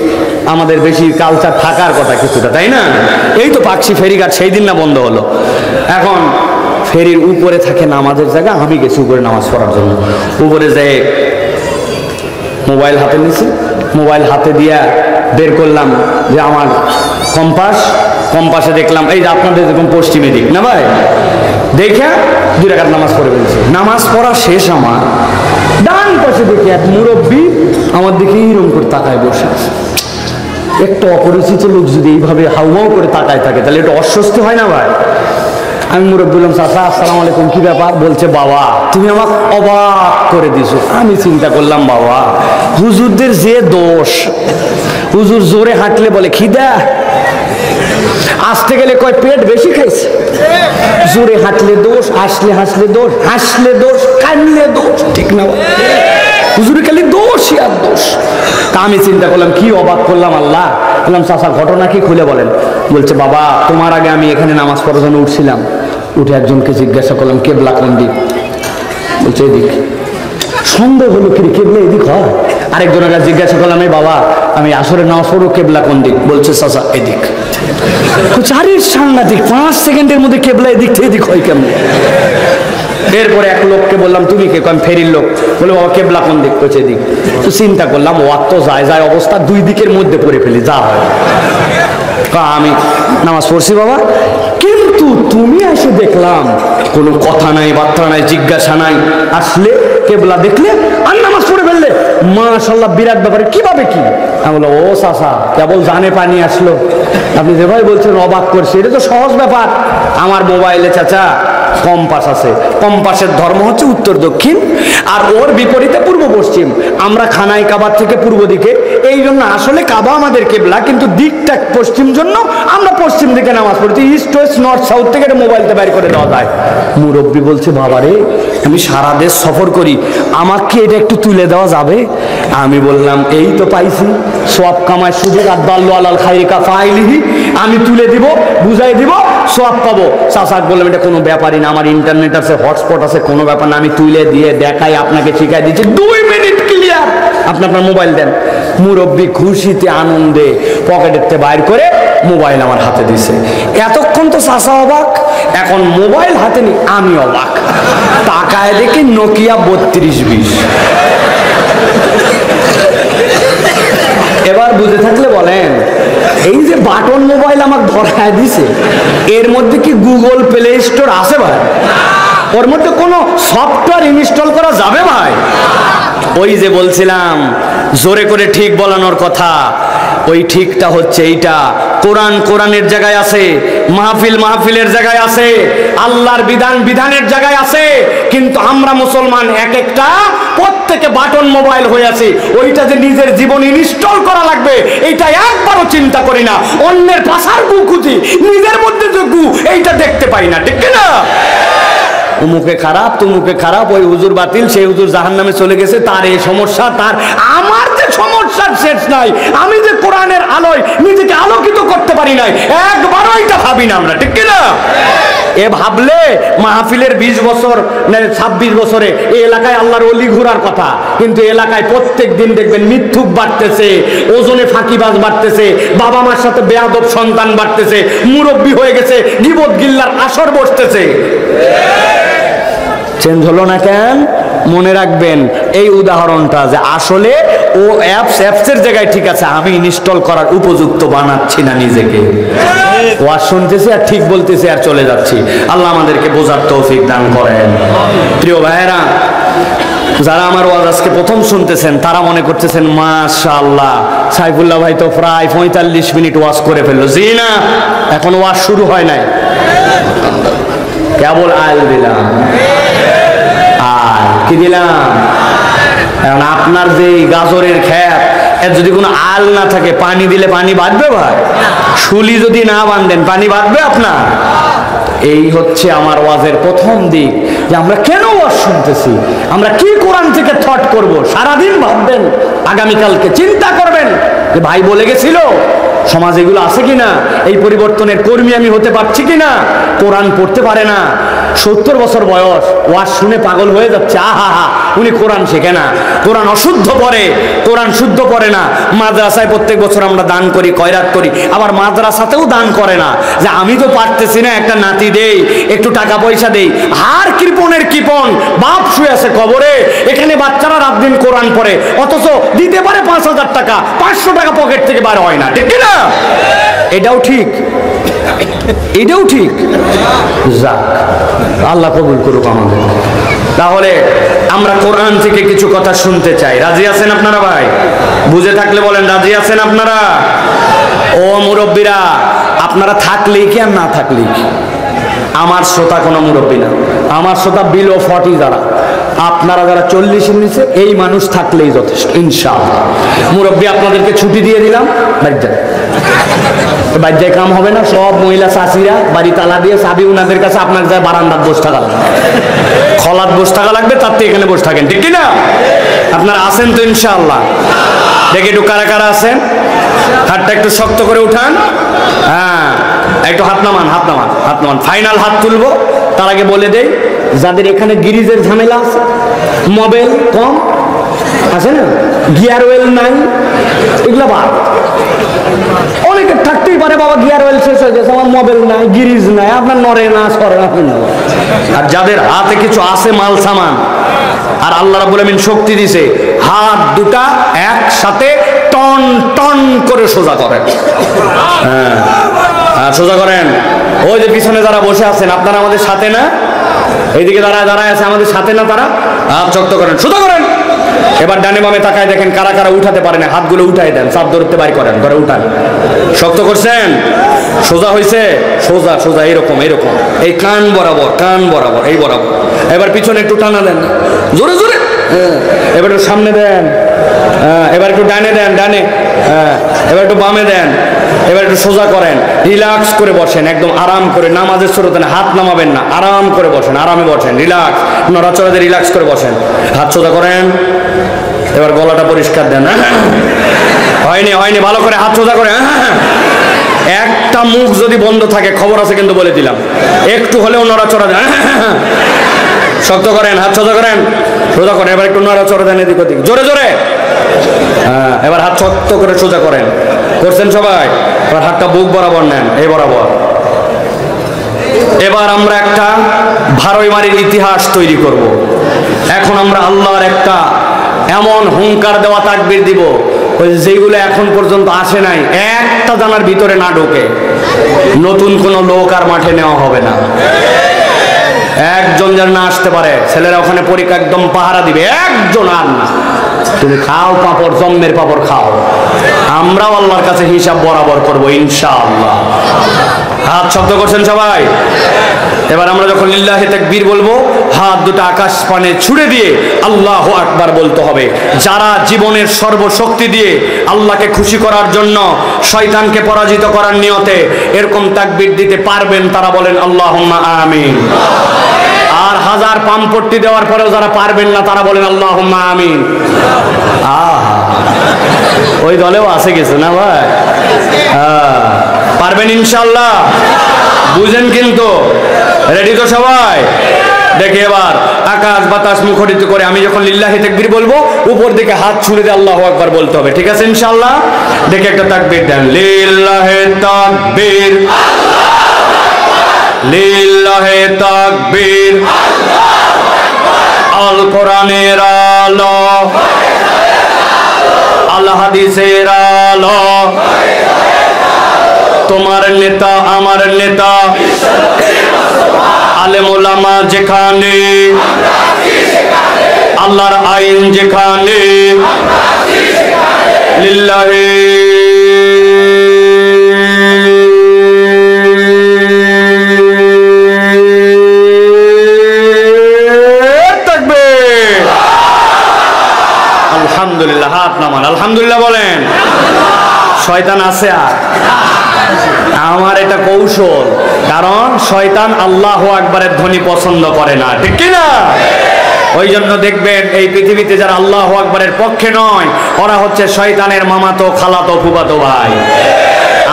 [SPEAKER 1] আমাদের বেশি কালচার থাকার কথা কিছুটা, তাই না? এই তো পাকশি ফেরিঘাট সেই দিন না বন্ধ হলো। এখন ফেরির উপরে থাকে নামাজের জায়গা, আমি গেছি উপরে নামাজ পড়ার জন্য। উপরে যেয়ে মোবাইল হাতে নিছি, মোবাইল হাতে দিয়া বের করলাম যে আমার কম্পাস, কম্পাসে দেখলাম এই যে আপনাদের যেরকম পশ্চিমে দিক না ভাই, দেখে 2 রাকাত নামাজ পড়ে ফেলছি। নামাজ পড়া শেষ, আমার ডান পাশে দেখি এক মুরব্বী আমার দিকে এইরকম করে তাকায় বসে আছে। একটা অপরিচিত লোক যদি এইভাবে হাউমাউ করে তাকায় থাকে তাহলে এটা অস্বস্তি হয় না ভাই? আমি মুরব্বী বললাম চাচা আসসালামু আলাইকুম, কি ব্যাপার? বলছে বাবা তুমি আমাকে অবাক করে দিছো। আমি চিন্তা করলাম বাবা হুজুরদের যে দোষ, হুজুর জোরে হাঁটলে বলে খিদা, আসতে গেলে কয় পেট বেশি খাইছে, জোরে হাঁটলে দোষ, আসলে হাসলে দোষ, হাসলে দোষ, কানলে দোষ, ঠিক না? হুজুরে খালি দোষই আর দোষ। তা আমি চিন্তা করলাম কি অবাক করলাম আল্লাহ, বললাম চাচা ঘটনা কি খুলে বলেন। বলছে বাবা তোমার আগে আমি এখানে নামাজ পড়ার জন্য উঠছিলাম, উঠে একজনকে জিজ্ঞাসা করলাম কেবলা কোন দিক, বলছে এদিক। সন্দেহ হলো কি কেবলা এদিক হয়? আরেকজনের কাছে জিজ্ঞাসা করলাম এই বাবা আমি আসরে নামাজ পড়বো, কেবলা কোন দিক? বলছে চাচা এদিক। চারির সাংঘাতিক, 5 সেকেন্ডের মধ্যে কেবলা এদিক থেকে এদিক হয় কেমন? এরপরে এক লোককে বললাম তুমি কে? আমি ফেরির লোক। বলে বাবা কেবলা কোন দিক? করছে এদিক। তো চিন্তা করলাম ওয়াত তো যায় যায় অবস্থা, 2 দিকের মধ্যে পড়ে ফেলি যা হয়। আমি নামাজ পড়ছি বাবা, কিন্তু তুমি এসে দেখলাম কোনো কথা নাই, বার্তা নাই, জিজ্ঞাসা নাই, আসলে কেবলা দেখলে আর নামাজ পড়ে ফেললে, মাশাআল্লাহ বিরাট ব্যাপারে। কিভাবে কি? আমি বললাম ও চাচা কেবল জানে পানি আসলো, আপনি যেভাবে বলছেন অবাক করছে, এটা তো সহজ ব্যাপার। আমার মোবাইলে চাচা কম্পাস আছে, কম্পাসের ধর্ম হচ্ছে উত্তর দক্ষিণ, আর ওর বিপরীতে পূর্ব পশ্চিম। আমরা খানায় কাবার থেকে পূর্ব দিকে, এই জন্য আসলে কাবা আমাদের কেবলা, কিন্তু দিকটা পশ্চিম জন্য আমরা পশ্চিম দিকে নামাজ পড়ছি। ইস্ট ওয়েস্ট নর্থ সাউথ থেকে এটা মোবাইলতে বাইর করে দেওয়া যায়। মুরব্বী বলছে, বাবারে আমি সারা দেশ সফর করি, আমাকে এটা একটু তুলে দেওয়া যাবে? আমি বললাম, এই তো পাইছি সওয়াব কামায় সুযোগ, আদাল্লু আলাল খাইরি কাফাইলিহি, আমি তুলে দিব, বুঝাই দিব, সওয়াব পাবো। চাচাক বললাম, এটা কোনো ব্যাপারই না, আমার ইন্টারনেট আছে, হটস্পট আছে, কোনো ব্যাপার না, আমি তুলে দিয়ে দেখাই, আপনাকে শিখাই দিচ্ছি, 2 মিনিট ক্লিয়ার। আপনি আপনার মোবাইল দেন। মুরব্বী খুশিতে আনন্দে পকেটের বাইর করে মোবাইল আমার হাতে দিছে। এতক্ষণ তো চাচা অবাক, এখন মোবাইল হাতে নি আমি অবাক। তাকায় দেখি নোকিয়া 3220। এবার বুঝে থাকলে বলেন, এই যে বাটন মোবাইল আমাকে ধরায় দিছে, এর মধ্যে কি গুগল প্লে স্টোর আছে ভাই? ওর মধ্যে কোনো সফটওয়্যার ইনস্টল করা যাবে ভাই? ওই যে বলছিলাম জোরে করে ঠিক বলানোর কথা, ওই ঠিকটা হচ্ছে এইটা। কোরআন কোরআনের জায়গায় আছে, মাহফিল মাহফিলের জায়গায় আছে, আল্লাহর বিধান বিধানের জায়গায় আছে, কিন্তু আমরা মুসলমান এক একটা প্রত্যেকে বাটন মোবাইল হয়ে আছে। ওইটা যে নিজের জীবন ইনস্টল করা লাগবে এইটা একবারও চিন্তা করি না। অন্যের পাশার গু খুঁজি, নিজের মধ্যে যে গু এইটা দেখতে পাই না, ঠিক না? উমুকে খারাপ, তুমুকে খারাপ, ওই হুজুর বাতিল, সেই হুজুর জাহান্নামে চলে গেছে, তার এই সমস্যা, তার আমার যে সমস্যার শেষ নাই। আমি যে কোরআনের আলোয় নিজেকে আলোকিত করতে পারি নাই, একবারও এটা ভাবি না আমরা, ঠিক না? এ ভাবলে মাহফিলের 20 বছর 26 বছরে এই এলাকায় আল্লাহর ওলি ঘোরার কথা, কিন্তু এলাকায় প্রত্যেক দিন দেখবেন মিথ্যুক বাড়তেছে, ওজনে ফাঁকিবাজ বাড়তেছে, বাবা মার সাথে বেয়াদব সন্তান বাড়তেছে, মুরব্বী হয়ে গেছে, গিবত গিল্লার আসর বসতেছে। চেঞ্জ হলো না কেন? মনে রাখবেন এই উদাহরণটা, যে আসলে ও অ্যাপসের জায়গায় ঠিক আছে, আমি ইনস্টল করার উপযুক্ত বানাচ্ছি না নিজেকে। ওয়াজ শুনতেছি আর ঠিক বলতেছি আর চলে যাচ্ছি। আল্লাহ আমাদেরকে বোঝার তৌফিক দান করেন। প্রিয় ভাইয়েরা, যারা আমার ওয়াজ আজকে প্রথম শুনতেছেন তারা মনে করতেছেন মাশাআল্লাহ সাইফুল্লাহ ভাই তো প্রায় 45 মিনিট ওয়াজ করে ফেললো। জি না, এখন ওয়াজ শুরু হয় নাই, কেবল আল দিলাম। আর কি দিলাম? এখন আপনার যে গাজরের খ্যাত, এর যদি কোনো আল না থাকে, পানি দিলে পানি বাঁধবে ভাই? শুলি যদি না বাঁধেন পানি বাঁধবে আপনার? এই হচ্ছে আমার ওয়াজের প্রথম দিক, যে আমরা কেন ওয়াজ শুনতেছি, আমরা কি কোরআন থেকে থট করব। সারাদিন ভাববেন, আগামীকালকে চিন্তা করবেন যে ভাই বলে গেছিল, সমাজ এগুলো আছে কিনা, এই পরিবর্তনের কর্মী আমি হতে পারছি কিনা। কোরআন পড়তে পারে না, 70 বছর বয়স, ওয়াজ শুনে পাগল হয়ে যাচ্ছে, আহা হা, উনি কোরআন শেখে না, কোরআন অশুদ্ধ পড়ে, কোরআন শুদ্ধ পড়ে না। মাদ্রাসায় প্রত্যেক বছর আমরা দান করি, খয়রাত করি, আবার মাদ্রাসাতেও দান করে না, যে আমি তো পারতেছি না, একটা নাতি দেই, একটু টাকা পয়সা দেই। হার কৃপণের কৃপণ, বাপ শুয়ে আছে কবরে, এখানে বাচ্চারা রাত দিন কোরআন পড়ে, অথচ দিতে পারে 5000 টাকা, 500 টাকা পকেট থেকে বার হয় না, ঠিক না? এটাও ঠিক, এটাও ঠিক। যাক, আল্লাহ কবুল করুক আমাদের। তাহলে আমরা কোরআন থেকে কিছু কথা শুনতে চাই। রাজি আছেন আপনারা ভাই? বুঝে থাকলে বলেন রাজি আছেন আপনারা? ও মুরব্বীরা, আপনারা থাকলেই কি আর না থাকলেই কি? আমার শ্রোতা কোনো মুরব্বী না, আমার শ্রোতা বিলো 40 যারা, আপনারা যারা 40-এর নিচে, এই মানুষ থাকলেই যথেষ্ট ইনশাআল্লাহ। মুরব্বী আপনাদেরকে ছুটি দিয়ে দিলাম, বাড়িতে কাম হবে না, সব মহিলা চাষিরা বাড়ি তালা দিয়ে চাবি উনাদের কাছে, আপনার যায় বারান্দাত বসে থাকা লাগবে, খলাত বসে থাকা লাগবে, তার থেকে এখানে বসে থাকেন, ঠিক কিনা? আপনারা আছেন তো ইনশাআল্লাহ? দেখে একটু কারা কারা আছেন, হাতটা একটু শক্ত করে উঠান। হ্যাঁ, একটু হাত নামান, হাত নামান, হাত নামান। ফাইনাল হাত তুলবো, তার আগে বলে দেই, যাদের এখানে গিরিজের ঝামেলা আছে, মোবাইল কম আছে না, গিয়ার ওয়েল নাই, এগুলো বাদ। অনেকে থাকতেই পারে, বাবা গিয়ার ওয়েল শেষ হয়ে গেছে, আমার মোবাইল নাই, গিরিজ নাই, আপনার নড়ে না, সরে না। আর যাদের হাতে কিছু আছে মাল সামান, আর আল্লাহ রাব্বুল আমিন শক্তি দিছে, হাত দুটা একসাথে টন টন করে সোজা করেন। হ্যাঁ, সোজা করেন। ওই যে পিছনে যারা বসে আছেন, আপনারা আমাদের সাথে না? এইদিকে দাঁড়ায় দাঁড়ায় আছে, আমাদের সাথে না? তারা হাত শক্ত করেন, সোজা করেন। এবার ডানে বামে তাকায় দেখেন কারা কারা উঠাতে পারে না, হাতগুলো উঠাই দেন, চাপ ধরতে বাইর করেন, ধরে উঠান। শক্ত করছেন? সোজা হয়েছে? সোজা সোজা এরকম এরকম, এই কান বরাবর, কান বরাবর, এই বরাবর। এবার পিছনে একটু টানা দেন জোরে জোরে, এবার একটু সামনে দেন, এবার একটু ডানে দেন, ডানে, এবার একটু বামে দেন, এবার একটু সোজা করেন, রিল্যাক্স করে বসেন, একদম আরাম করে, নামাজের শুরুতে হাত নামাবেন না, আরাম করে বসেন, আরামে বসেন, রিল্যাক্স, নড়াচড়া দিয়ে রিল্যাক্স করে বসেন, হাত সোজা করেন। এবার গলাটা পরিষ্কার দেন, হয়নি হয়নি, ভালো করে হাত সোজা করে। একটা মুখ যদি বন্ধ থাকে খবর আছে কিন্তু বলে দিলাম, একটু হলেও নড়াচড়া দেন, শক্ত করেন, হাত সোজা করেন, সোজা করেন, এবার একটু নড়াচড়া দেন এদিক ওদিক, জোরে জোরে। এবার হাত শক্ত করে সোজা করেন, করছেন সবাই? এবার হাতটা বুক বরাবর নেন, এই বরাবর। এবার আমরা একটা ভারইমারির ইতিহাস তৈরি করব। এখন আমরা আল্লাহর একটা এমন হুঙ্কার দেওয়া তাকবীর দিব যেগুলো এখন পর্যন্ত আসে নাই, একটা জানার ভিতরে না ঢোকে। নতুন কোনো লোক আর মাঠে নেওয়া হবে না, একজন যেন না আসতে পারে। ছেলেরা ওখানে পরীক্ষা একদম পাহারা দিবে, একজন আর না। তুমি খাও পাপড়, জন্মের পাপড় খাও, আমরাও আল্লাহর কাছে হিসাব বরাবর করবো ইনশাআল্লাহ। হাত শব্দ করছেন সবাই? এবার আমরা যখন লিল্লাহি তাকবীর বলবো, হাত দুটো আকাশ পানে ছুড়ে দিয়ে আল্লাহু আকবার বলতে হবে। যারা জীবনের সর্বশক্তি দিয়ে আল্লাহকে খুশি করার জন্য শয়তানকে পরাজিত করার নিয়তে এরকম তাকবীর দিতে পারবেন তারা বলেন আল্লাহুম্মা আমিন। আর হাজার পাম্পট্টি দেওয়ার পরেও যারা পারবেন না তারা বলেন আল্লাহুম্মা আমিন। ওই দলেও আছে কিছু না ভাই? পারবেন ইনশাআল্লাহ? বুঝেন কিন্তু? রেডি তো সবাই? দেখে এবার আকাশ বাতাস মুখরিত করে আমি যখন লিল্লাহি তাকবীর বলবো উপর দিকে হাত ছুড়ে দিয়ে আল্লাহু আকবার বলতে হবে, ঠিক আছে ইনশাআল্লাহ? দেখে একটা তাকবীর দেন, লিল্লাহি তাকবীর, লিল্লাহি তাকবীর, আল কোরআনের আলো, আল হাদিসের আলো, তোমার নেতা আমার নেতা, আলেম ওলামা যেখানে, আল্লাহর আইন যেখানে, লিল্লাহি তাকবীর। আলহামদুলিল্লাহ, হাত নামান, আলহামদুলিল্লাহ বলেন। শয়তান আছে আর? আমার এটা কৌশল, কারণ শয়তান আল্লাহু আকবারের ধ্বনি পছন্দ করে না, ঠিক কি না? ওই জন্য দেখবেন এই পৃথিবীতে যারা আল্লাহু আকবারের পক্ষে নয় ওরা হচ্ছে শয়তানের মামাতো খালাতো ফুফাতো ভাই।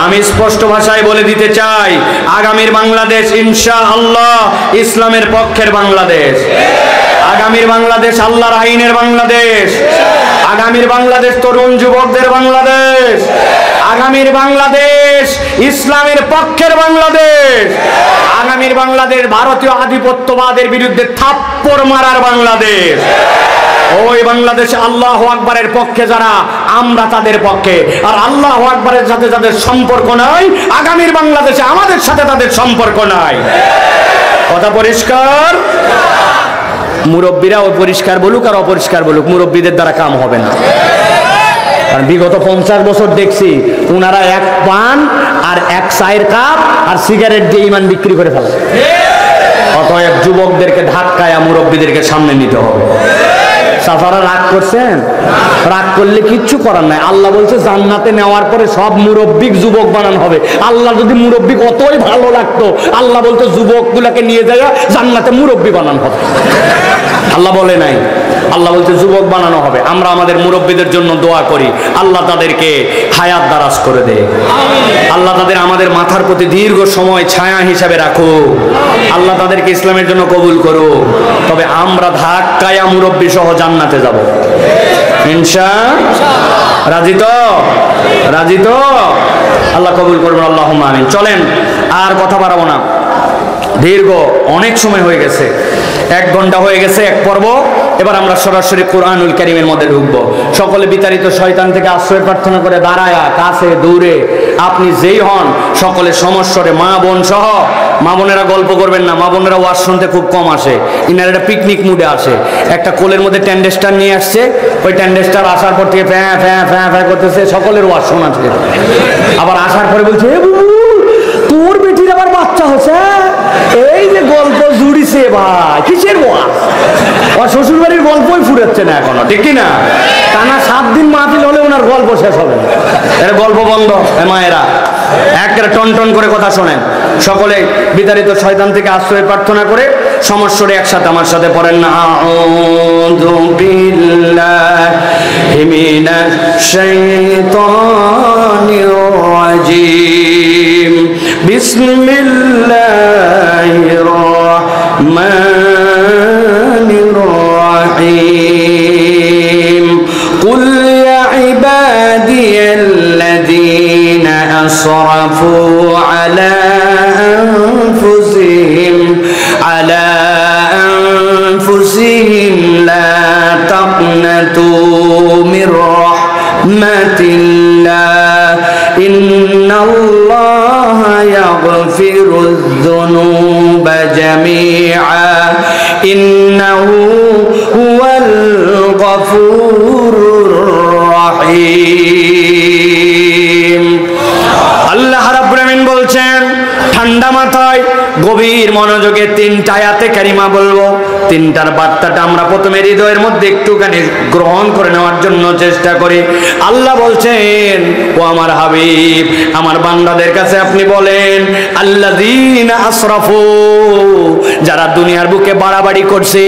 [SPEAKER 1] আমি স্পষ্ট ভাষায় বলে দিতে চাই, আগামীর বাংলাদেশ ইনশাআল্লাহ ইসলামের পক্ষের বাংলাদেশ, আগামীর বাংলাদেশ আল্লাহর আইনের বাংলাদেশ, আগামীর বাংলাদেশ তরুণ যুবকদের বাংলাদেশ, আগামীর বাংলাদেশ ইসলামের পক্ষের বাংলাদেশ, আগামীর বাংলাদেশ ভারতীয় আধিপত্যবাদের বিরুদ্ধে থাপ্পড় মারার বাংলাদেশ। ওই বাংলাদেশে আল্লাহু আকবারের পক্ষে যারা, আমরা তাদের পক্ষে। আর আল্লাহু আকবারের সাথে যাদের সম্পর্ক নাই, আগামীর বাংলাদেশে আমাদের সাথে তাদের সম্পর্ক নাই। কথা পরিষ্কার? মুরব্বীরা পরিষ্কার বলুক আর অপরিষ্কার বলুক, মুরব্বীদের দ্বারা কাম হবে না। কারণ বিগত 50 বছর দেখছি ওনারা এক পান আর এক চায়ের কাপ আর সিগারেট দিয়ে ইমান বিক্রি করে ফেলে। অতএব যুবকদেরকে ধাক্কায় মুরব্বীদেরকে সামনে নিতে হবে। সাফারা রাগ করছেন? রাগ করলে কিচ্ছু করার নাই। আল্লাহ বলছে জান্নাতে নেওয়ার পরে সব মুরব্বী যুবক বানানো হবে। আল্লাহ যদি মুরব্বী কতই ভালো লাগতো, আল্লাহ বলতো যুবকগুলাকে নিয়ে যায় জান্নাতে মুরব্বী বানানো হবে। আল্লাহ বলে নাই, আল্লাহ বলছে যুবক বানানো হবে। আমরা আমাদের মুরব্বীদের জন্য দোয়া করি, আল্লাহ তাদেরকে হায়াত দারাজ করে দেয়, আল্লাহ তাদের আমাদের মাথার প্রতি দীর্ঘ সময় ছায়া হিসাবে রাখুক, আল্লাহ তাদেরকে ইসলামের জন্য কবুল করুক। তবে আমরা ধাক্কায়া মুরব্বী সহ জান্নাতে যাব ইনশাআল্লাহ। রাজি তো? রাজি তো? আল্লাহ কবুল করবেন, আল্লাহুম্মা আমিন। চলেন আর কথা বাড়াবো না, দীর্ঘ অনেক সময় হয়ে গেছে, 1 ঘন্টা হয়ে গেছে এক পর্ব। এবার আমরা সরাসরি কোরআনুল কারীমের মধ্যে ঢুকবো। সকলে বিতাড়িত শয়তান থেকে আশ্রয় প্রার্থনা করে দাঁড়ায়া, কাছে দূরে আপনি যেই হন সকলে সমস্বরে মা বোন সহ মা বোনেরা গল্প করবেন না, মা বোনেরা ওয়াজ শুনতে খুব কম আসে, ইনার একটা পিকনিক মুডে আসে। একটা কোলের মধ্যে ট্যান্ডেস্টার নিয়ে আসছে, ওই ট্যান্ডেস্টার আসার পর থেকে ফ্যাঁ ফ্যাঁ ফ্যাঁ ফ্যাঁ করতেছে, সকলের ওয়াজ শোনাচ্ছে। আবার আসার পরে বলছে এ বুবু, তোর বেটির আবার বাচ্চা হচ্ছে, এই যে গল্প জুড়িছে ভাই, কিসের ওয়াজ? ওর শ্বশুর বাড়ির গল্পই ফুরাচ্ছে না এখনো, ঠিক কিনা? টানা 7 দিন মাহফিল হলে ওনার গল্প শেষ হবে না। এটা গল্প বন্ধ। মায়েরা একটা টন টন করে কথা শোনেন। সকলে বিতাড়িত শয়তান থেকে আশ্রয় প্রার্থনা করে সমস্যরে একসাথে আমার সাথে পড়েন না, আউযু বিল্লাহি মিনাশ শাইতানির রাজিম, বিসমিল্লাহির রাহমানির রাহিম, কুল ইয়া ইবাদিয়াল্লাযীনা আসরাফু আলা আনফুসিহিম লা তাকনাতু মির রাহমাতিল্লাহ, ইন্নাল্লাহা ইয়াগফিরুয যুনুবা জামিআ, ইন্নাহু হুয়াল গফুরুর রাহিম। আল্লাহ রাব্বুল আমিন বলছেন, ঠান্ডা মাথায় গভীর মনোযোগে 3টা আয়াতে কারিমা বলবো। 3টার বার্তাটা আমরা প্রথমে হৃদয়ের মধ্যে একটুখানি গ্রহণ করে নেওয়ার জন্য চেষ্টা করি। আল্লাহ বলছেন, ও আমার হাবিব, আমার বান্দাদের কাছে আপনি বলেন, আল্লাযীনা আসরাফু, যারা দুনিয়ার বুকে বাড়াবাড়ি করছে,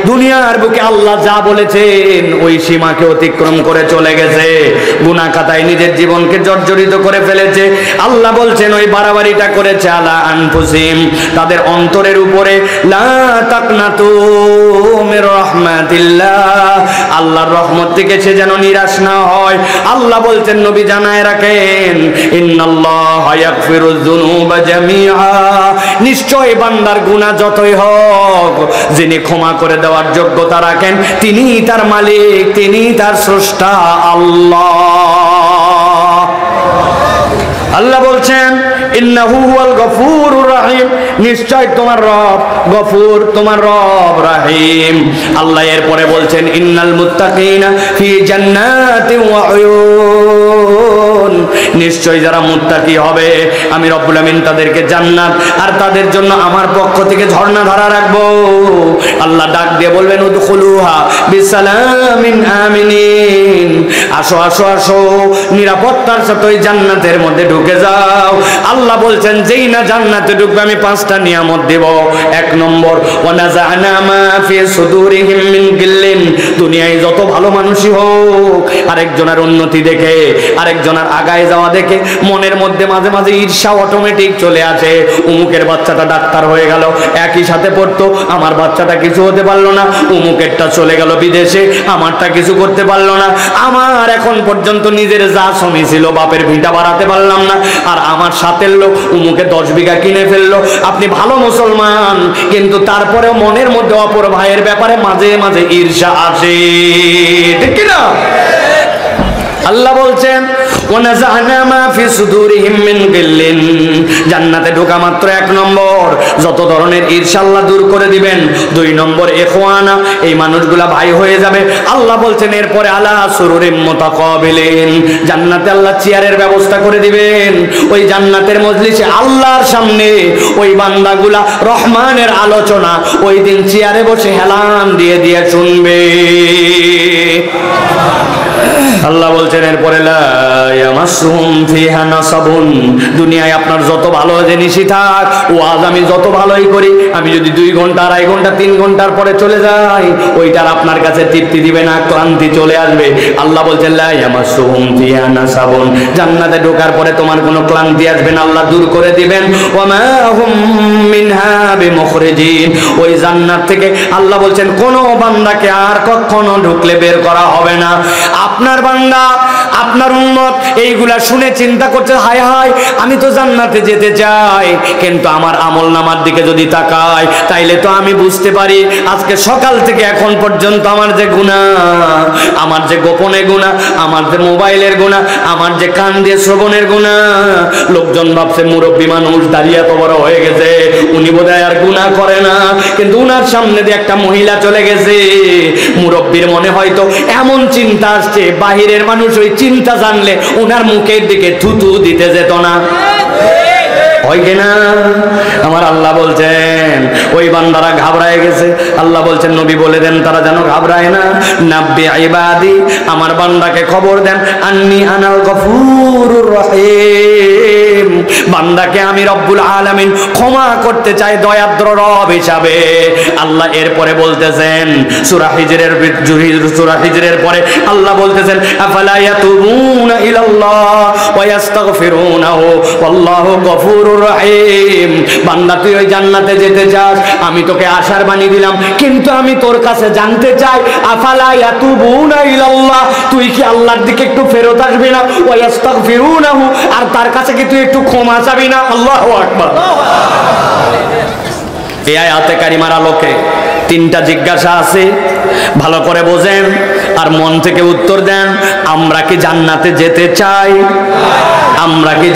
[SPEAKER 1] দুনিয়ার বুকে আল্লাহ যা বলেছেন ওই সীমাকে অতিক্রম করে চলে গেছে, গুনাহ খাতায় নিজের জীবনকে জর্জরিত করে ফেলেছে। আল্লাহ বলছেন ওই বাড়াবাড়িটা করেছে আলা আনফুসিহিম, তাদের অন্তরের উপরে, লা তাকনাতু মির রাহমাতিল্লাহ, আল্লাহর রহমত থেকে সে যেন নিরাশ না হয়। আল্লাহ বলছেন নবী জানায় রাখেন, ইন্নাল্লাহা ইয়াগফিরুয যুনুবা জামিআ, নিশ্চয় বান্দার গুনাহ যতই হোক, যিনি ক্ষমা করে দেওয়ার যোগ্যতা রাখেন তিনি তার মালিক, তিনি তার স্রষ্টা আল্লাহ। আল্লাহ বলছেন, ইন্নাহু হুয়াল গফুরুর রাহিম, নিশ্চয় তোমার রব গফুর, তোমার রব রাহিম। আল্লাহ এরপরে বলছেন, ইন্নাল মুত্তাকিনা ফি জান্নাতিন ওয়া উয়ুন, নিশ্চয় যারা মুত্তাকি হবে আমি রব্বুল আমিন তাদেরকে জান্নাত আর তাদের জন্য আমার পক্ষ থেকে ঝর্ণা ধারা রাখবো। আল্লাহ ডাক দিয়ে বলবেন, উদখুলুহা বিসালামিন আমিনিন, আসো আসো আসো, নিরাপত্তার সাথে ওই জান্নাতের মধ্যে ঢুকে যাও। আল্লাহ বলছেন, যেই না জান্নাতে ঢুকবে আমি 5টা নিয়ামত দেব। 1 নম্বর, ওয়ানাযা'না মা ফি সুদুরিহিম মিন গিল্লিন, দুনিয়ায় যত ভালো মানুষই হোক, আরেকজনের উন্নতি দেখে, আরেকজনের আগায় যাওয়া দেখে মনের মধ্যে মাঝে মাঝে ঈর্ষা অটোমেটিক চলে আসে। উমুকের বাচ্চাটা ডাক্তার হয়ে গেল, একই সাথে পড়তো, আমার বাচ্চাটা কিছু হতে পারলো না। উমুকেরটা চলে গেল বিদেশে, আমারটা কিছু করতে পারলো না। আমার এখন পর্যন্ত নিজের যা জমি ছিল বাপের ভিটা বাড়াতে পারলাম না, আর আমার সাথের লোক উমুকে 10 বিঘা কিনে ফেললো। আপনি ভালো মুসলমান, কিন্তু তারপরেও মনের মধ্যে অপর ভাইয়ের ব্যাপারে মাঝে মাঝে ঈর্ষা আসে, ঠিক কিনা? আল্লাহ বলছেন, ওয়ানাযা'না মা ফি সুদুরিহিম মিন গিল্লিন, জান্নাতে ঢোকা মাত্র 1 নম্বর যত ধরনের ঈর্ষা আল্লাহ দূর করে দিবেন। 2 নম্বর, ইখওয়ানা, এই মানুষগুলা ভাই হয়ে যাবে। আল্লাহ বলছেন এরপরে, আলা সুরুরিম মুতাকাবিলিন, জান্নাতে আল্লাহ চেয়ারের ব্যবস্থা করে দিবেন। ওই জান্নাতের মজলিসে আল্লাহর সামনে ওই বান্দাগুলা রহমানের আলোচনা ওই দিন চেয়ারে বসে হেলান দিয়ে দিয়ে শুনবে। আল্লাহ বলছেন এরপরে, লা ইয়ামাসসুহুম ফিহা নাসাবুন, দুনিয়ায় আপনার যত ভালো জিনিসই থাক, ওয়াজ আমি যত ভালোই করি, আমি যদি 2 ঘন্টা 2.5 ঘন্টা 3 ঘন্টার পরে চলে যাই, ওইটার আপনার কাছে তৃপ্তি দিবে না, ক্লান্তি চলে আসবে। আল্লাহ বলছেন, লা ইয়ামাসসুহুম ফিহা নাসাবুন, জান্নাতে ঢোকার পরে তোমার কোনো ক্লান্তি আসবে না, আল্লাহ দূর করে দিবেন। ওয়া মা হুম মিনহা বিমুখরিজিন, ওই জান্নাত থেকে আল্লাহ বলছেন কোন বান্দাকে আর কখনো ঢুকলে বের করা হবে না। আপনার বান্দা, আপনার উম্মত এই এইগুলা শুনে চিন্তা করছে, হায় হায় আমি তো জান্নাতে যেতে চাই, কিন্তু আমার আমল নামার দিকে যদি তাকাই তাইলে তো আমি বুঝতে পারি আজকে সকাল থেকে এখন পর্যন্ত আমার যে গুনাহ, আমার যে গোপনে গুনাহ, আমার যে মোবাইলের গুনাহ, আমার যে কান দিয়ে শ্রবণের গুনাহ। লোকজন ভাবছে মুরব্বী মানুষ দাঁড়িয়ে এত বড় হয়ে গেছে, উনি বোধহয় আর গুনাহ করে না, কিন্তু উনার সামনে দিয়ে একটা মহিলা চলে গেছে, মুরব্বীর মনে হয়তো এমন চিন্তা আসছে, বাহিরের মানুষ ওই চিন্তা জানলে উনার মুখের দিকে থুতু দিতে যেত না। হয় কিনা? আমার আল্লাহ বলছেন ওই বান্দারা ঘাবড়ায় গেছে। আল্লাহ বলছেন নবী বলে দেন তারা যেন ঘাবড়ায় না। নাব্বি ইবাদি, আমার বান্দাকে খবর দেন, আন্নি আনাল গফুরুর রহিম, বান্দাকে আমি রব্বুল আলামিন ক্ষমা করতে চাই দয়াদ্র রব হিসাবে। আল্লাহ এরপরে বলতেছেন সূরা হিজরের পরে আল্লাহ বলতেছেন আফালা ইয়াতুবুনা ইলাল্লাহ ওয়া ইস্তাগফিরুনাহু ওয়াল্লাহু গফুরুর রহিম। বান্দা তুই ওই জান্নাতে যেতে চাস, আমি তোকে আশার বাণী দিলাম, কিন্তু আমি তোর কাছে জানতে চাই আফালা ইয়াতুবুনা ইলাল্লাহ, তুই কি আল্লাহর দিকে একটু ফেরত আসবি না? ওয়া ইস্তাগফিরুনাহু, আর তার কাছে কি তুই একটু ক্ষমা চাবি না? আল্লাহু আকবার। এই আয়াতে কারিমার আলোকে তিনটা জিজ্ঞাসা আছে, ভালো করে বোঝেন আর মন থেকে উত্তর দেন। আমরা কি জান্নাতে যেতে চাই? আমরা কি